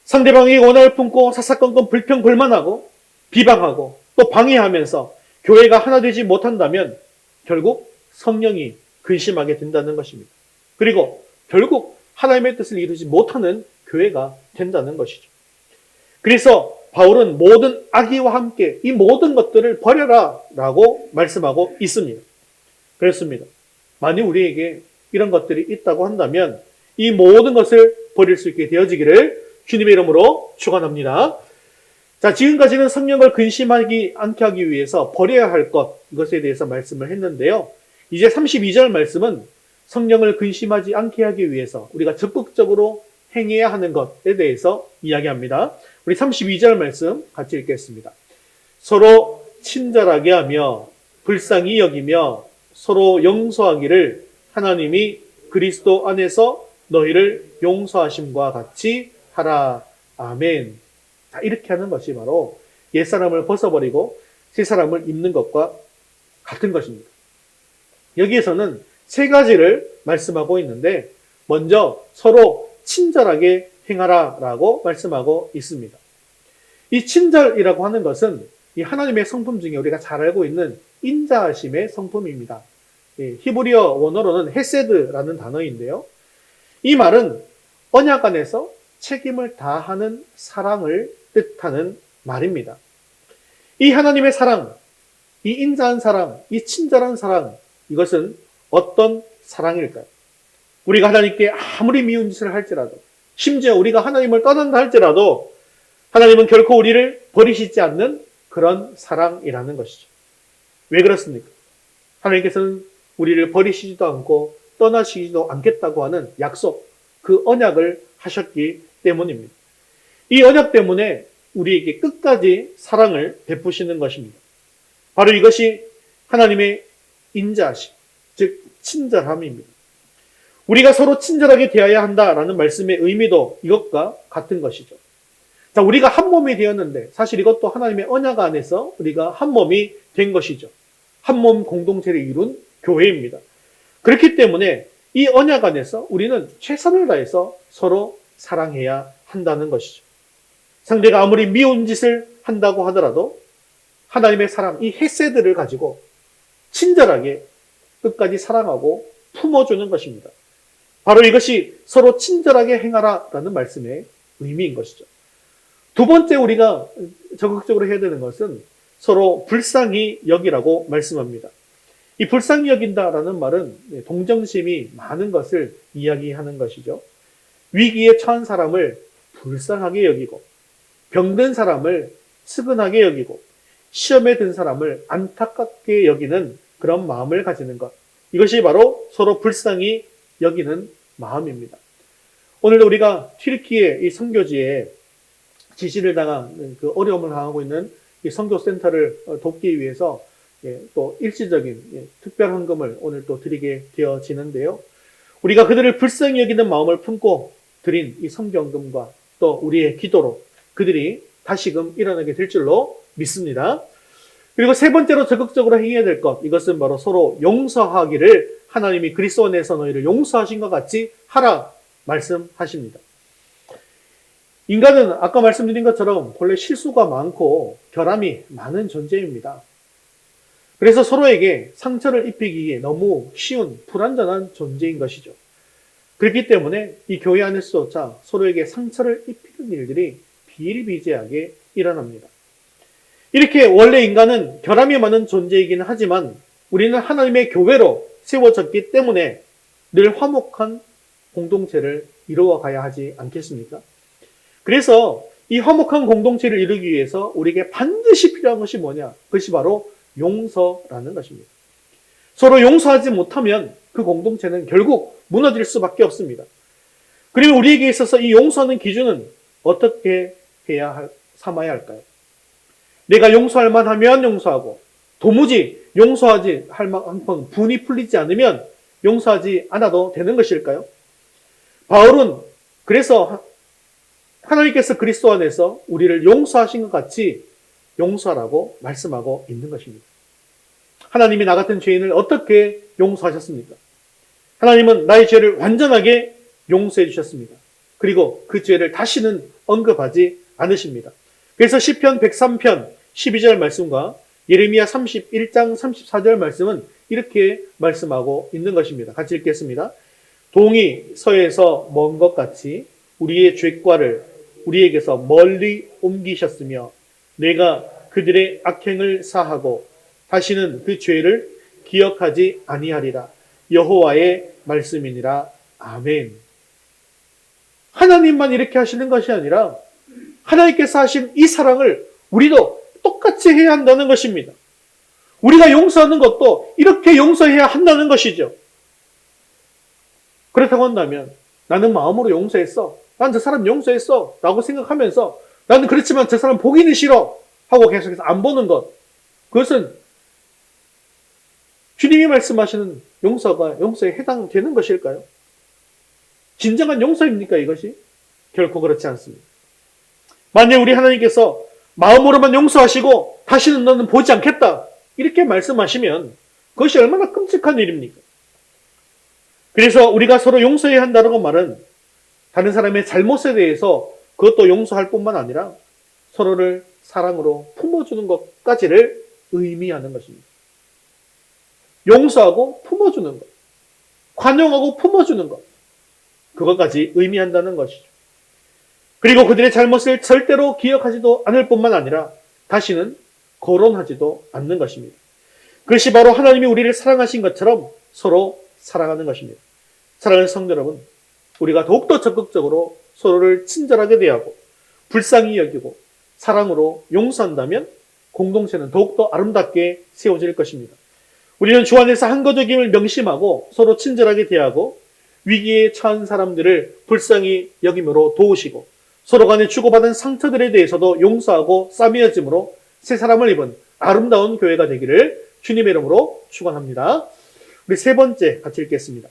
상대방이 원한을 품고 사사건건 불평 불만하고 비방하고 또 방해하면서 교회가 하나 되지 못한다면 결국 성령이 근심하게 된다는 것입니다. 그리고 결국 하나님의 뜻을 이루지 못하는 교회가 된다는 것이죠. 그래서 바울은 모든 악의와 함께 이 모든 것들을 버려라 라고 말씀하고 있습니다. 그렇습니다. 만일 우리에게 이런 것들이 있다고 한다면 이 모든 것을 버릴 수 있게 되어지기를 주님의 이름으로 축원합니다. 자, 지금까지는 성령을 근심하지 않게 하기 위해서 버려야 할 것, 이것에 대해서 말씀을 했는데요. 이제 32절 말씀은 성령을 근심하지 않게 하기 위해서 우리가 적극적으로 행해야 하는 것에 대해서 이야기합니다. 우리 32절 말씀 같이 읽겠습니다. 서로 친절하게 하며 불쌍히 여기며 서로 용서하기를 하나님이 그리스도 안에서 너희를 용서하심과 같이 하라. 아멘. 자, 이렇게 하는 것이 바로 옛사람을 벗어버리고 새사람을 입는 것과 같은 것입니다. 여기에서는 세 가지를 말씀하고 있는데 먼저 서로 친절하게 행하라 라고 말씀하고 있습니다. 이 친절이라고 하는 것은 이 하나님의 성품 중에 우리가 잘 알고 있는 인자하심의 성품입니다. 히브리어 원어로는 헤세드라는 단어인데요. 이 말은 언약 안에서 책임을 다하는 사랑을 뜻하는 말입니다. 이 하나님의 사랑, 이 인자한 사랑, 이 친절한 사랑, 이것은 어떤 사랑일까요? 우리가 하나님께 아무리 미운 짓을 할지라도, 심지어 우리가 하나님을 떠난다 할지라도 하나님은 결코 우리를 버리시지 않는 그런 사랑이라는 것이죠. 왜 그렇습니까? 하나님께서는 우리를 버리시지도 않고 떠나시지도 않겠다고 하는 약속, 그 언약을 하셨기 때문입니다. 이 언약 때문에 우리에게 끝까지 사랑을 베푸시는 것입니다. 바로 이것이 하나님의 인자하심, 즉 친절함입니다. 우리가 서로 친절하게 대해야 한다라는 말씀의 의미도 이것과 같은 것이죠. 자, 우리가 한 몸이 되었는데 사실 이것도 하나님의 언약 안에서 우리가 한 몸이 된 것이죠. 한 몸 공동체를 이룬 교회입니다. 그렇기 때문에 이 언약 안에서 우리는 최선을 다해서 서로 사랑해야 한다는 것이죠. 상대가 아무리 미운 짓을 한다고 하더라도 하나님의 사랑, 이 헤세드를 가지고 친절하게 끝까지 사랑하고 품어주는 것입니다. 바로 이것이 서로 친절하게 행하라라는 말씀의 의미인 것이죠. 두 번째 우리가 적극적으로 해야 되는 것은 서로 불쌍히 여기라고 말씀합니다. 이 불쌍히 여긴다라는 말은 동정심이 많은 것을 이야기하는 것이죠. 위기에 처한 사람을 불쌍하게 여기고 병든 사람을 측은하게 여기고 시험에 든 사람을 안타깝게 여기는 그런 마음을 가지는 것. 이것이 바로 서로 불쌍히 여기는 마음입니다. 오늘도 우리가 튀르키예 이 선교지에 지시를 당한 그 어려움을 당하고 있는 이 선교센터를 돕기 위해서 또 일시적인 특별 헌금을 오늘 또 드리게 되어지는데요. 우리가 그들을 불쌍히 여기는 마음을 품고 드린 이 선교헌금과 또 우리의 기도로 그들이 다시금 일어나게 될 줄로 믿습니다. 그리고 세 번째로 적극적으로 행해야 될 것, 이것은 바로 서로 용서하기를 하나님이 그리스도 안에서 너희를 용서하신 것 같이 하라 말씀하십니다. 인간은 아까 말씀드린 것처럼 본래 실수가 많고 결함이 많은 존재입니다. 그래서 서로에게 상처를 입히기에 너무 쉬운 불완전한 존재인 것이죠. 그렇기 때문에 이 교회 안에서조차 서로에게 상처를 입히는 일들이 비일비재하게 일어납니다. 이렇게 원래 인간은 결함이 많은 존재이기는 하지만 우리는 하나님의 교회로 세워졌기 때문에 늘 화목한 공동체를 이루어가야 하지 않겠습니까? 그래서 이 화목한 공동체를 이루기 위해서 우리에게 반드시 필요한 것이 뭐냐? 그것이 바로 용서라는 것입니다. 서로 용서하지 못하면 그 공동체는 결국 무너질 수밖에 없습니다. 그리고 우리에게 있어서 이 용서하는 기준은 어떻게 삼아야 할까요? 내가 용서할 만하면 용서하고 도무지 용서하지 할 만큼 분이 풀리지 않으면 용서하지 않아도 되는 것일까요? 바울은 그래서 하나님께서 그리스도 안에서 우리를 용서하신 것 같이 용서하라고 말씀하고 있는 것입니다. 하나님이 나 같은 죄인을 어떻게 용서하셨습니까? 하나님은 나의 죄를 완전하게 용서해 주셨습니다. 그리고 그 죄를 다시는 언급하지 않으십니다. 그래서 시편 103편 12절 말씀과 예레미야 31장 34절 말씀은 이렇게 말씀하고 있는 것입니다. 같이 읽겠습니다. 동이 서에서 먼 것 같이 우리의 죄과를 우리에게서 멀리 옮기셨으며 내가 그들의 악행을 사하고 다시는 그 죄를 기억하지 아니하리라. 여호와의 말씀이니라. 아멘. 하나님만 이렇게 하시는 것이 아니라 하나님께서 하신 이 사랑을 우리도 똑같이 해야 한다는 것입니다. 우리가 용서하는 것도 이렇게 용서해야 한다는 것이죠. 그렇다고 한다면 나는 마음으로 용서했어. 난 저 사람 용서했어. 라고 생각하면서 나는 그렇지만 저 사람 보기는 싫어. 하고 계속해서 안 보는 것. 그것은 주님이 말씀하시는 용서가 용서에 해당되는 것일까요? 진정한 용서입니까 이것이? 결코 그렇지 않습니다. 만약 우리 하나님께서 마음으로만 용서하시고 다시는 너는 보지 않겠다 이렇게 말씀하시면 그것이 얼마나 끔찍한 일입니까? 그래서 우리가 서로 용서해야 한다는 말은 다른 사람의 잘못에 대해서 그것도 용서할 뿐만 아니라 서로를 사랑으로 품어주는 것까지를 의미하는 것입니다. 용서하고 품어주는 것, 관용하고 품어주는 것, 그것까지 의미한다는 것이죠. 그리고 그들의 잘못을 절대로 기억하지도 않을 뿐만 아니라 다시는 거론하지도 않는 것입니다. 그것이 바로 하나님이 우리를 사랑하신 것처럼 서로 사랑하는 것입니다. 사랑하는 성도 여러분, 우리가 더욱더 적극적으로 서로를 친절하게 대하고 불쌍히 여기고 사랑으로 용서한다면 공동체는 더욱더 아름답게 세워질 것입니다. 우리는 주 안에서 한 가족임을 명심하고 서로 친절하게 대하고 위기에 처한 사람들을 불쌍히 여김으로 도우시고 서로 간에 주고받은 상처들에 대해서도 용서하고 싸매어짐으로 새 사람을 입은 아름다운 교회가 되기를 주님의 이름으로 축원합니다. 우리 세 번째 같이 읽겠습니다.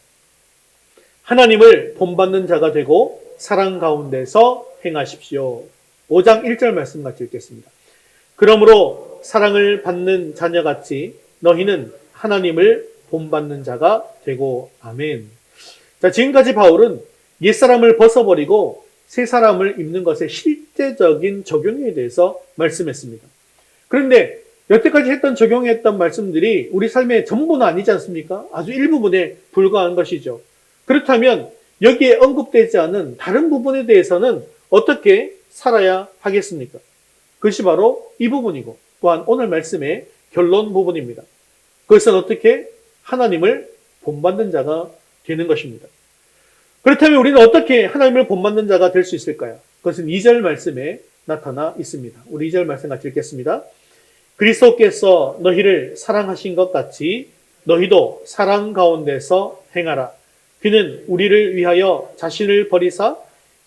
하나님을 본받는 자가 되고 사랑 가운데서 행하십시오. 5장 1절 말씀 같이 읽겠습니다. 그러므로 사랑을 받는 자녀같이 너희는 하나님을 본받는 자가 되고 아멘. 자, 지금까지 바울은 옛사람을 벗어버리고 새 사람을 입는 것의 실제적인 적용에 대해서 말씀했습니다. 그런데 여태까지 적용했던 말씀들이 우리 삶의 전부는 아니지 않습니까? 아주 일부분에 불과한 것이죠. 그렇다면 여기에 언급되지 않은 다른 부분에 대해서는 어떻게 살아야 하겠습니까? 그것이 바로 이 부분이고 또한 오늘 말씀의 결론 부분입니다. 그것은 어떻게 하나님을 본받는 자가 되는 것입니다. 그렇다면 우리는 어떻게 하나님을 본받는 자가 될 수 있을까요? 그것은 2절 말씀에 나타나 있습니다. 우리 2절 말씀 같이 읽겠습니다. 그리스도께서 너희를 사랑하신 것 같이 너희도 사랑 가운데서 행하라. 그는 우리를 위하여 자신을 버리사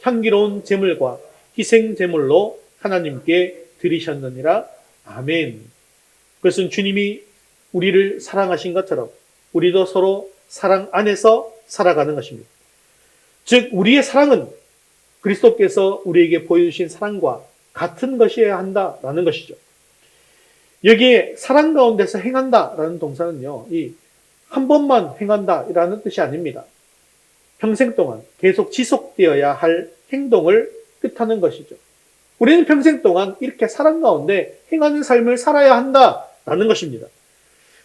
향기로운 제물과 희생 제물로 하나님께 드리셨느니라. 아멘. 그것은 주님이 우리를 사랑하신 것처럼 우리도 서로 사랑 안에서 살아가는 것입니다. 즉 우리의 사랑은 그리스도께서 우리에게 보여주신 사랑과 같은 것이어야 한다라는 것이죠. 여기에 사랑 가운데서 행한다라는 동사는요, 이 한 번만 행한다라는 뜻이 아닙니다. 평생 동안 계속 지속되어야 할 행동을 뜻하는 것이죠. 우리는 평생 동안 이렇게 사랑 가운데 행하는 삶을 살아야 한다라는 것입니다.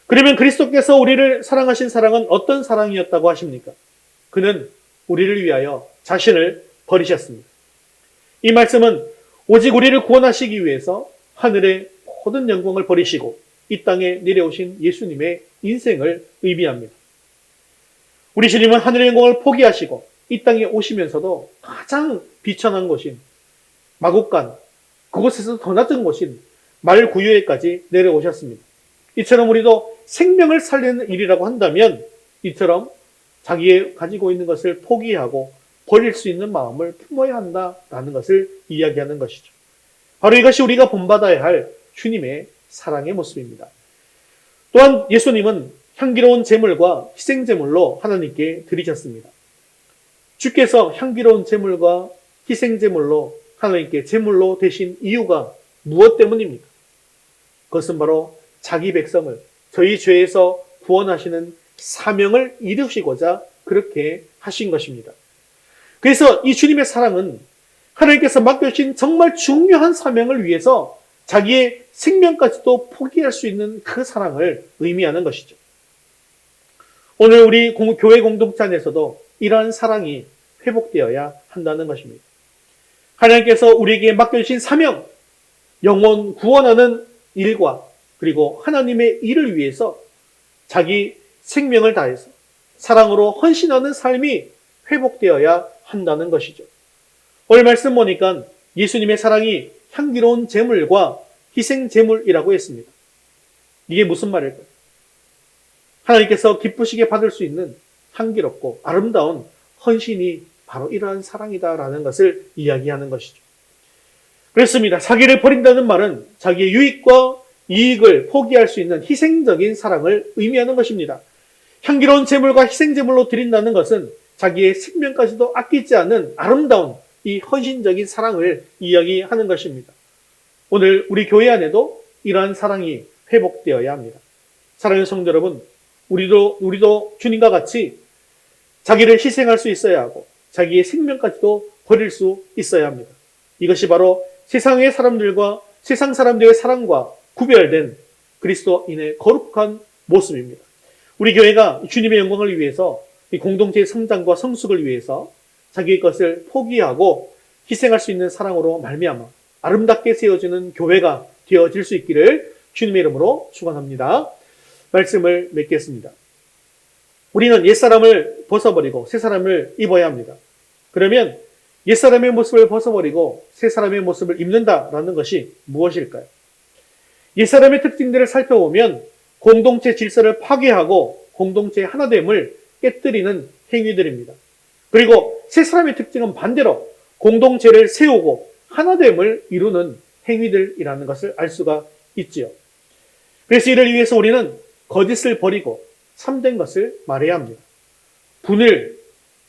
그러면 그리스도께서 우리를 사랑하신 사랑은 어떤 사랑이었다고 하십니까? 그는 우리를 위하여 자신을 버리셨습니다. 이 말씀은 오직 우리를 구원하시기 위해서 하늘의 모든 영광을 버리시고 이 땅에 내려오신 예수님의 인생을 의미합니다. 우리 주님은 하늘의 영광을 포기하시고 이 땅에 오시면서도 가장 비천한 곳인 마국간, 그곳에서 더 낮은 곳인 말구유에까지 내려오셨습니다. 이처럼 우리도 생명을 살리는 일이라고 한다면 이처럼 자기의 가지고 있는 것을 포기하고 버릴 수 있는 마음을 품어야 한다라는 것을 이야기하는 것이죠. 바로 이것이 우리가 본받아야 할 주님의 사랑의 모습입니다. 또한 예수님은 향기로운 제물과 희생제물로 하나님께 드리셨습니다. 주께서 향기로운 제물과 희생제물로 하나님께 제물로 되신 이유가 무엇 때문입니까? 그것은 바로 자기 백성을 저희 죄에서 구원하시는 사명을 이루시고자 그렇게 하신 것입니다. 그래서 이 주님의 사랑은 하나님께서 맡겨주신 정말 중요한 사명을 위해서 자기의 생명까지도 포기할 수 있는 그 사랑을 의미하는 것이죠. 오늘 우리 교회 공동체 안에서도 이러한 사랑이 회복되어야 한다는 것입니다. 하나님께서 우리에게 맡겨주신 사명, 영혼 구원하는 일과 그리고 하나님의 일을 위해서 자기 생명을 다해서 사랑으로 헌신하는 삶이 회복되어야 한다는 것이죠. 오늘 말씀 보니까 예수님의 사랑이 향기로운 제물과 희생 제물이라고 했습니다. 이게 무슨 말일까요? 하나님께서 기쁘시게 받을 수 있는 향기롭고 아름다운 헌신이 바로 이러한 사랑이다라는 것을 이야기하는 것이죠. 그렇습니다. 자기를 버린다는 말은 자기의 유익과 이익을 포기할 수 있는 희생적인 사랑을 의미하는 것입니다. 향기로운 제물과 희생제물로 드린다는 것은 자기의 생명까지도 아끼지 않는 아름다운 이 헌신적인 사랑을 이야기하는 것입니다. 오늘 우리 교회 안에도 이러한 사랑이 회복되어야 합니다. 사랑하는 성도 여러분, 우리도 주님과 같이 자기를 희생할 수 있어야 하고 자기의 생명까지도 버릴 수 있어야 합니다. 이것이 바로 세상의 사람들과 세상 사람들의 사랑과 구별된 그리스도인의 거룩한 모습입니다. 우리 교회가 주님의 영광을 위해서 이 공동체의 성장과 성숙을 위해서 자기의 것을 포기하고 희생할 수 있는 사랑으로 말미암아 아름답게 세워지는 교회가 되어질 수 있기를 주님의 이름으로 축원합니다. 말씀을 맺겠습니다. 우리는 옛사람을 벗어버리고 새사람을 입어야 합니다. 그러면 옛사람의 모습을 벗어버리고 새사람의 모습을 입는다라는 것이 무엇일까요? 옛사람의 특징들을 살펴보면 공동체 질서를 파괴하고 공동체의 하나됨을 깨뜨리는 행위들입니다. 그리고 새사람의 특징은 반대로 공동체를 세우고 하나됨을 이루는 행위들이라는 것을 알 수가 있지요. 그래서 이를 위해서 우리는 거짓을 버리고 참된 것을 말해야 합니다. 분을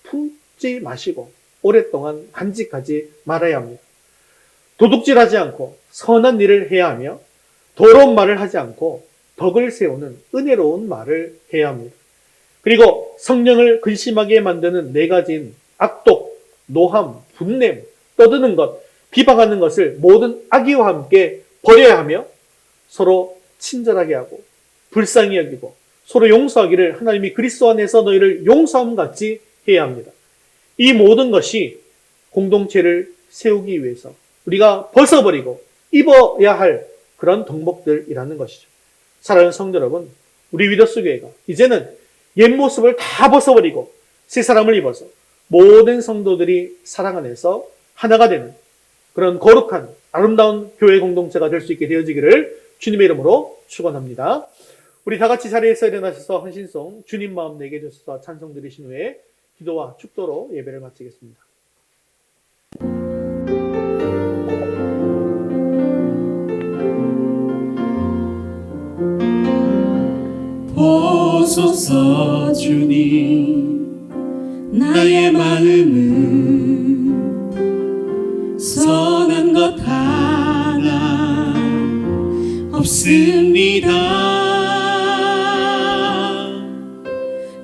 품지 마시고 오랫동안 간직하지 말아야 합니다. 도둑질하지 않고 선한 일을 해야 하며 더러운 말을 하지 않고 덕을 세우는 은혜로운 말을 해야 합니다. 그리고 성령을 근심하게 만드는 네 가지인 악독, 노함, 분냄, 떠드는 것, 비방하는 것을 모든 악의와 함께 버려야 하며 서로 친절하게 하고 불쌍히 여기고 서로 용서하기를 하나님이 그리스도 안에서 너희를 용서함 같이 해야 합니다. 이 모든 것이 공동체를 세우기 위해서 우리가 벗어버리고 입어야 할 그런 덕목들이라는 것이죠. 사랑하는 성도 여러분, 우리 위더스 교회가 이제는 옛 모습을 다 벗어버리고 새 사람을 입어서 모든 성도들이 사랑 안에서 하나가 되는 그런 거룩한 아름다운 교회 공동체가 될 수 있게 되어지기를 주님의 이름으로 축원합니다. 우리 다 같이 자리에서 일어나셔서 헌신송 주님 마음 내게 주소서 찬송 드리신 후에 기도와 축도로 예배를 마치겠습니다. 보소서 주님, 나의 마음은 선한 것 하나 없습니다.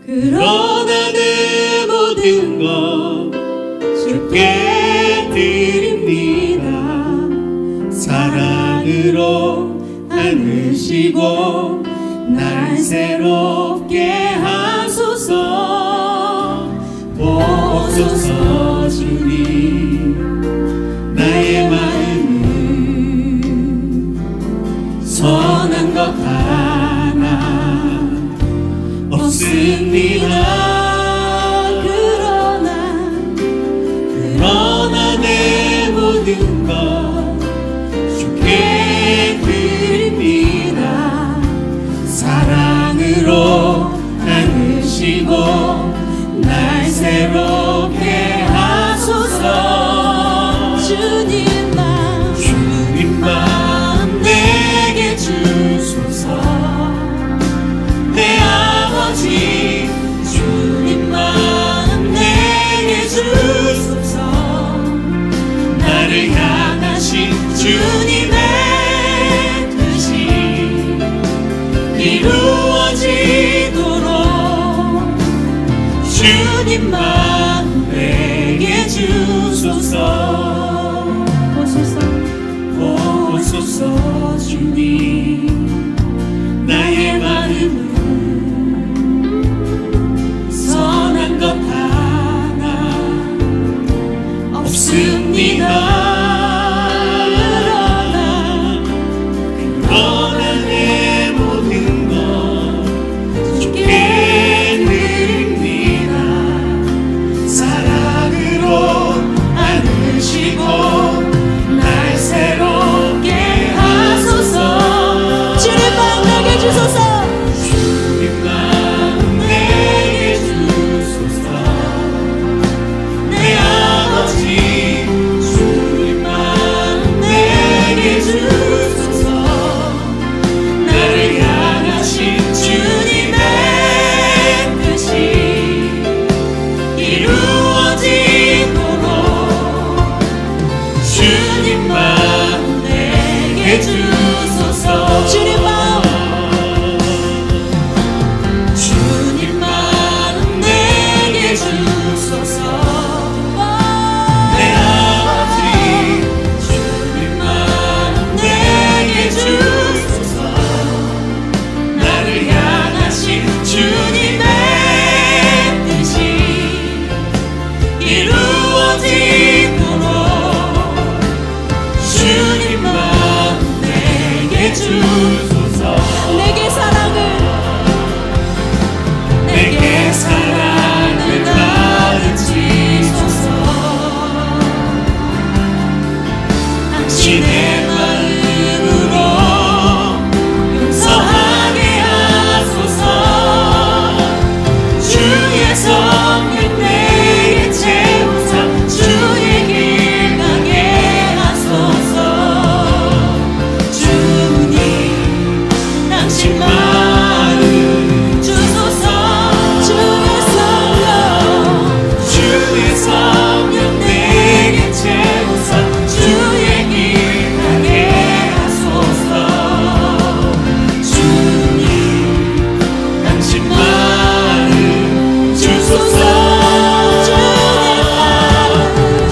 그러나 내 모든 것 주께 드립니다. 사랑으로 안으시고 날 새롭게 하소서. 보소서 주님, 나의 마음은 선한 것 하나 없습니다. 그러나 내 모든 것 주께 드립니다. 사랑으로 안으시고 날 새롭게 하소서. 주님 마음 내 주님의 뜻이 이루어지도록 주님만 내게 주소서. 보소서 주님, 나의 마음은 선한 것 하나 없습니다. 그러나 내 모든 것 주께 드립니다. 사랑으로 안으시고 날 새롭게 하소서. 주님만 내게 주소서. 주님만 내게 주소서. 내 아버지 주님만 내게 주소서. 나를 향하신 주님의 뜻이 이루어지도록 주님만 내게 주소서. 주님만 내게 주소서. 내 아버지 주님만 내게 주소서. 나를 향하신 주님의 뜻이 이루어지도록 주님만 내게 주소서. 내게 사랑을 가르치소서. 당신의 마음으로 용서하게 하소서. 주의 성령 내게 채우사 주의 길 가게 하소서. 주님, 당신 마음 주소서. 주의 성령 내게 채우사 주의 길 가게 하소서. 주님, 당신 마음 주소서.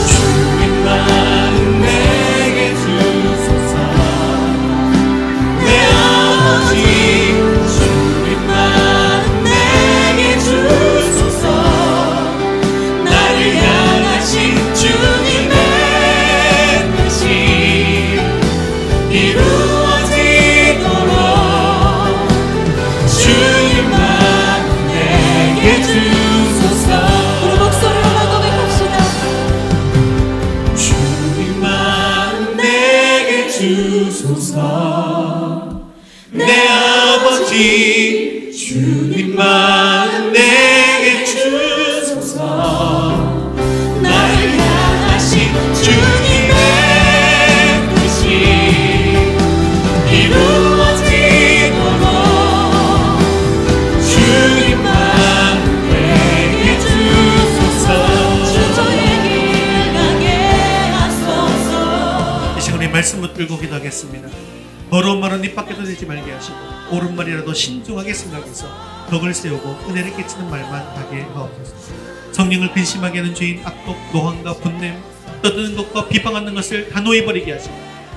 주님 마음 내게 주소서. 내 아버지 주님 마음 내게 주소서. 나를 향하신 주님의 뜻이 이루어지도록 주님만 내게 주소서. 우리 목소리로만 고백합시다. 주님만 내게 주소서. 내 아버지 주님만 내게 주소서. 나를 향하신 주님의 뜻이 이루어지도록 주님만 내게 주소서. 주의 길 가게 하소서. 이 시간에 말씀 붙들고 기도하겠습니다. 더러운 말은 입 밖에도 내지 말게 하시고 옳은 말이라도 신중하게 생각해서 덕을 세우고 은혜를 끼치는 말만 하게 하옵소서. 성령을 근심하게 하는 죄인 악독, 노함과 분냄, 떠드는 것과 비방하는 것을 단호히 버리게 하시고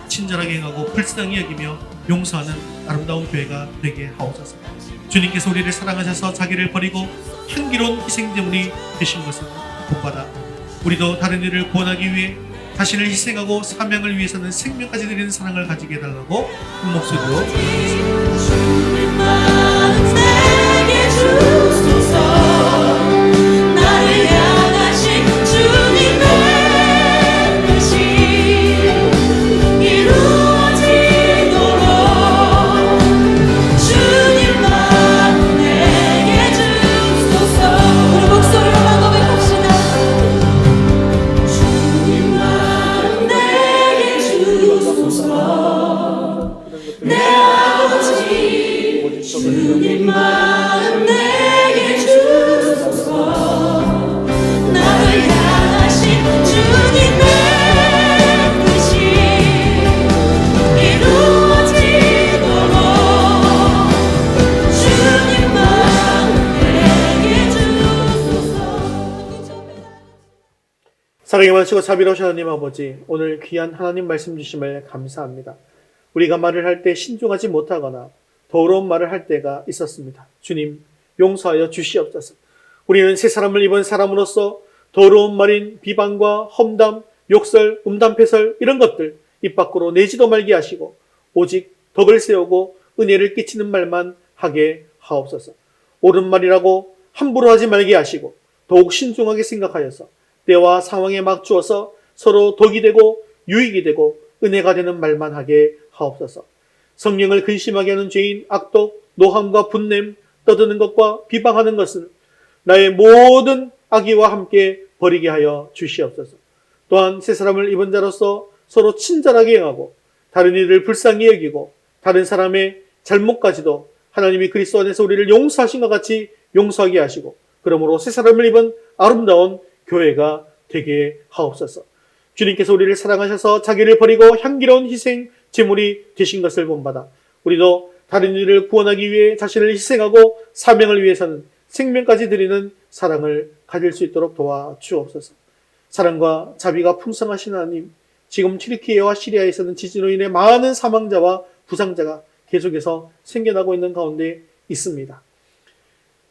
친절하게 행하고 불쌍히 여기며 용서하는 아름다운 교회가 되게 하옵소서. 주님께서 우리를 사랑하셔서 자기를 버리고 향기로운 희생제물이 되신 것을 본받아 우리도 다른 이를 구원하기 위해 자신을 희생하고 사명을 위해서는 생명까지 드리는 사랑을 가지게 해달라고 큰 목소리로 주님만 내게 주소서. 나를 향하신 주님의 뜻이 이루어지도록 주님만 내게 주소서. 우리 목소리로만 고백합시다. 주님만 내게 주소서. 내 아버지 주님만 사랑이 많으시고 자비로우신 하나님 아버지, 오늘 귀한 하나님 말씀 주심을 감사합니다. 우리가 말을 할 때 신중하지 못하거나 더러운 말을 할 때가 있었습니다. 주님, 용서하여 주시옵소서. 우리는 새 사람을 입은 사람으로서 더러운 말인 비방과 험담, 욕설, 음담패설 이런 것들 입 밖으로 내지도 말게 하시고 오직 덕을 세우고 은혜를 끼치는 말만 하게 하옵소서. 옳은 말이라고 함부로 하지 말게 하시고 더욱 신중하게 생각하여서 때와 상황에 맞추어서 서로 덕이 되고 유익이 되고 은혜가 되는 말만 하게 하옵소서. 성령을 근심하게 하는 죄인, 악독, 노함과 분냄, 떠드는 것과 비방하는 것을 나의 모든 악의와 함께 버리게 하여 주시옵소서. 또한 새 사람을 입은 자로서 서로 친절하게 행하고 다른 이들을 불쌍히 여기고 다른 사람의 잘못까지도 하나님이 그리스도 안에서 우리를 용서하신 것 같이 용서하게 하시고 그러므로 새 사람을 입은 아름다운 교회가 되게 하옵소서. 주님께서 우리를 사랑하셔서 자기를 버리고 향기로운 희생 제물이 되신 것을 본받아 우리도 다른 이들을 구원하기 위해 자신을 희생하고 사명을 위해서는 생명까지 드리는 사랑을 가질 수 있도록 도와주옵소서. 사랑과 자비가 풍성하신 하나님, 지금 튀르키예와 시리아에서는 지진으로 인해 많은 사망자와 부상자가 계속해서 생겨나고 있는 가운데 있습니다.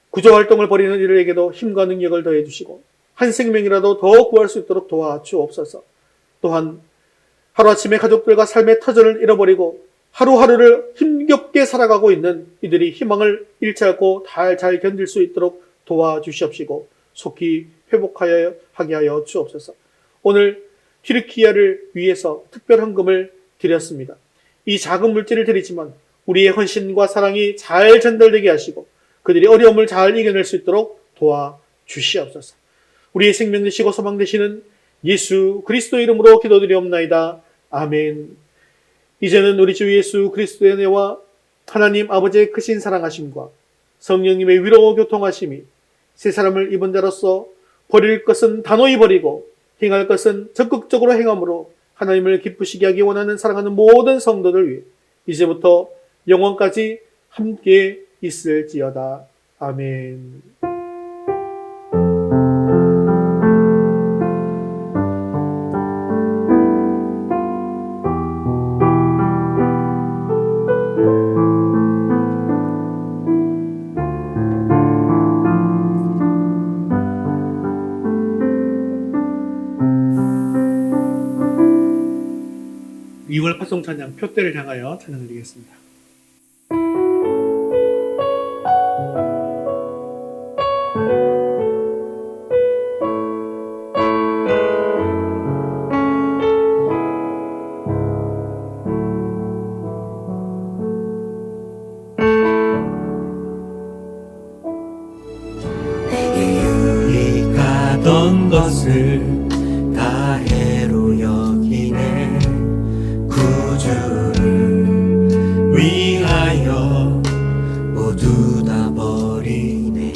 구조활동을 벌이는 이들에게도 힘과 능력을 더해 주시고 한 생명이라도 더 구할 수 있도록 도와주옵소서. 또한 하루아침에 가족들과 삶의 터전을 잃어버리고 하루하루를 힘겹게 살아가고 있는 이들이 희망을 잃지 않고 잘 견딜 수 있도록 도와주시옵시고 속히 회복하여 하게 하여 주옵소서. 오늘 튀르키예를 위해서 특별 헌금을 드렸습니다. 이 작은 물질을 드리지만 우리의 헌신과 사랑이 잘 전달되게 하시고 그들이 어려움을 잘 이겨낼 수 있도록 도와주시옵소서. 우리의 생명 되시고 소망 되시는 예수 그리스도의 이름으로 기도드리옵나이다. 아멘. 이제는 우리 주 예수 그리스도의 은혜와 하나님 아버지의 크신 사랑하심과 성령님의 위로 교통하심이 새 사람을 입은 자로서 버릴 것은 단호히 버리고 행할 것은 적극적으로 행함으로 하나님을 기쁘시게 하기 원하는 사랑하는 모든 성도들 위해 이제부터 영원까지 함께 있을지어다. 아멘. 이월 파송 찬양 표대를 향하여 찬양을 드리겠습니다. 내게 유익하던 것을 다 해로 여기네. 구주를 위하여 모두 다 버리네.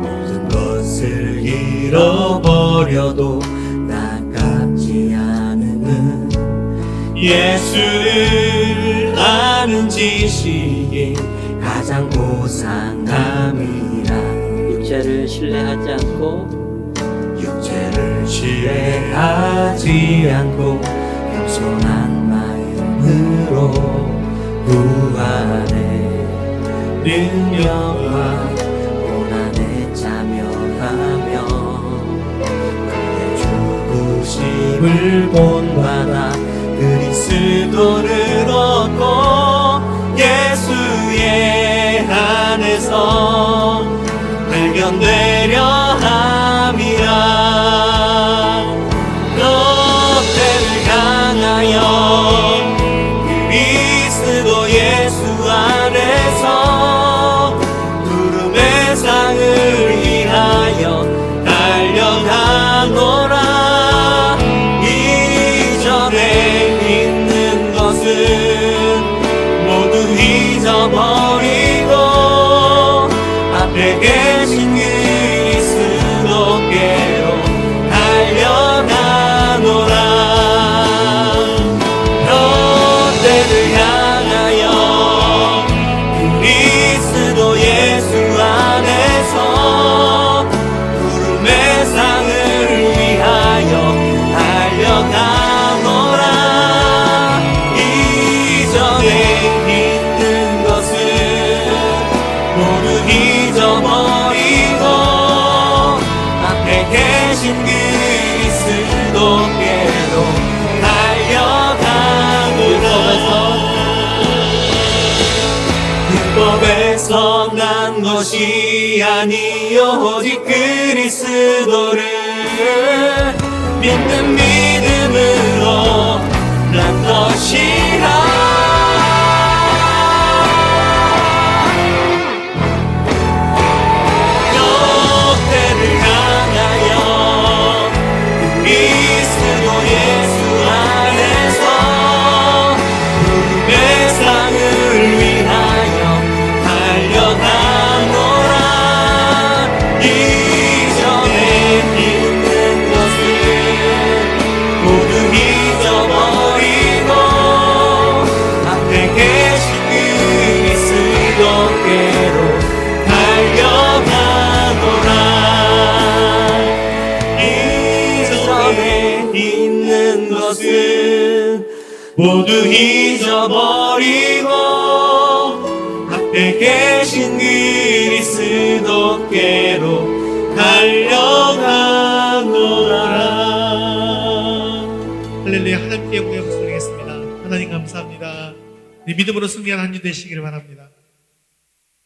모든 것을 잃어버려도 나깝지 않은 예수를 아는 지식이 가장 고상함이라. 육체를 신뢰하지 않고 육체를 신뢰하지 않고 겸손한 마음으로 구원의 능력과 고난에 참여하며 그의 죽으심을 본받아 그리스도를 얻고 예수의 안에서 발견되려 함이라. 너태를 향하여 그리스도 예수 안에서 구름의 상을 위하여 달려가노라. 이전에 있는 것은 모두 잊어버리고 앞에 계신 잊어버리고 앞에 계신 그리스도께로 달려가노라. 율법에서 난 것이 아니요 오직 그리스도를 믿는 믿음으로 난 것이라. 뼈대를 향하여 그리스도 예수 안에서 구름의 상을 위하여 달려가노라. 이전에 있는 것을 모두 잊어버리고 앞에 계신 그리스도께로 달려가노라. 이전에 있는 것은 모두 잊어버리고 앞에 계신 그리스도께로 달려가노라. 할렐루야. 하나님께 영광을 드리겠습니다. 하나님 감사합니다. 네, 믿음으로 승리한 한 주 되시기를 바랍니다.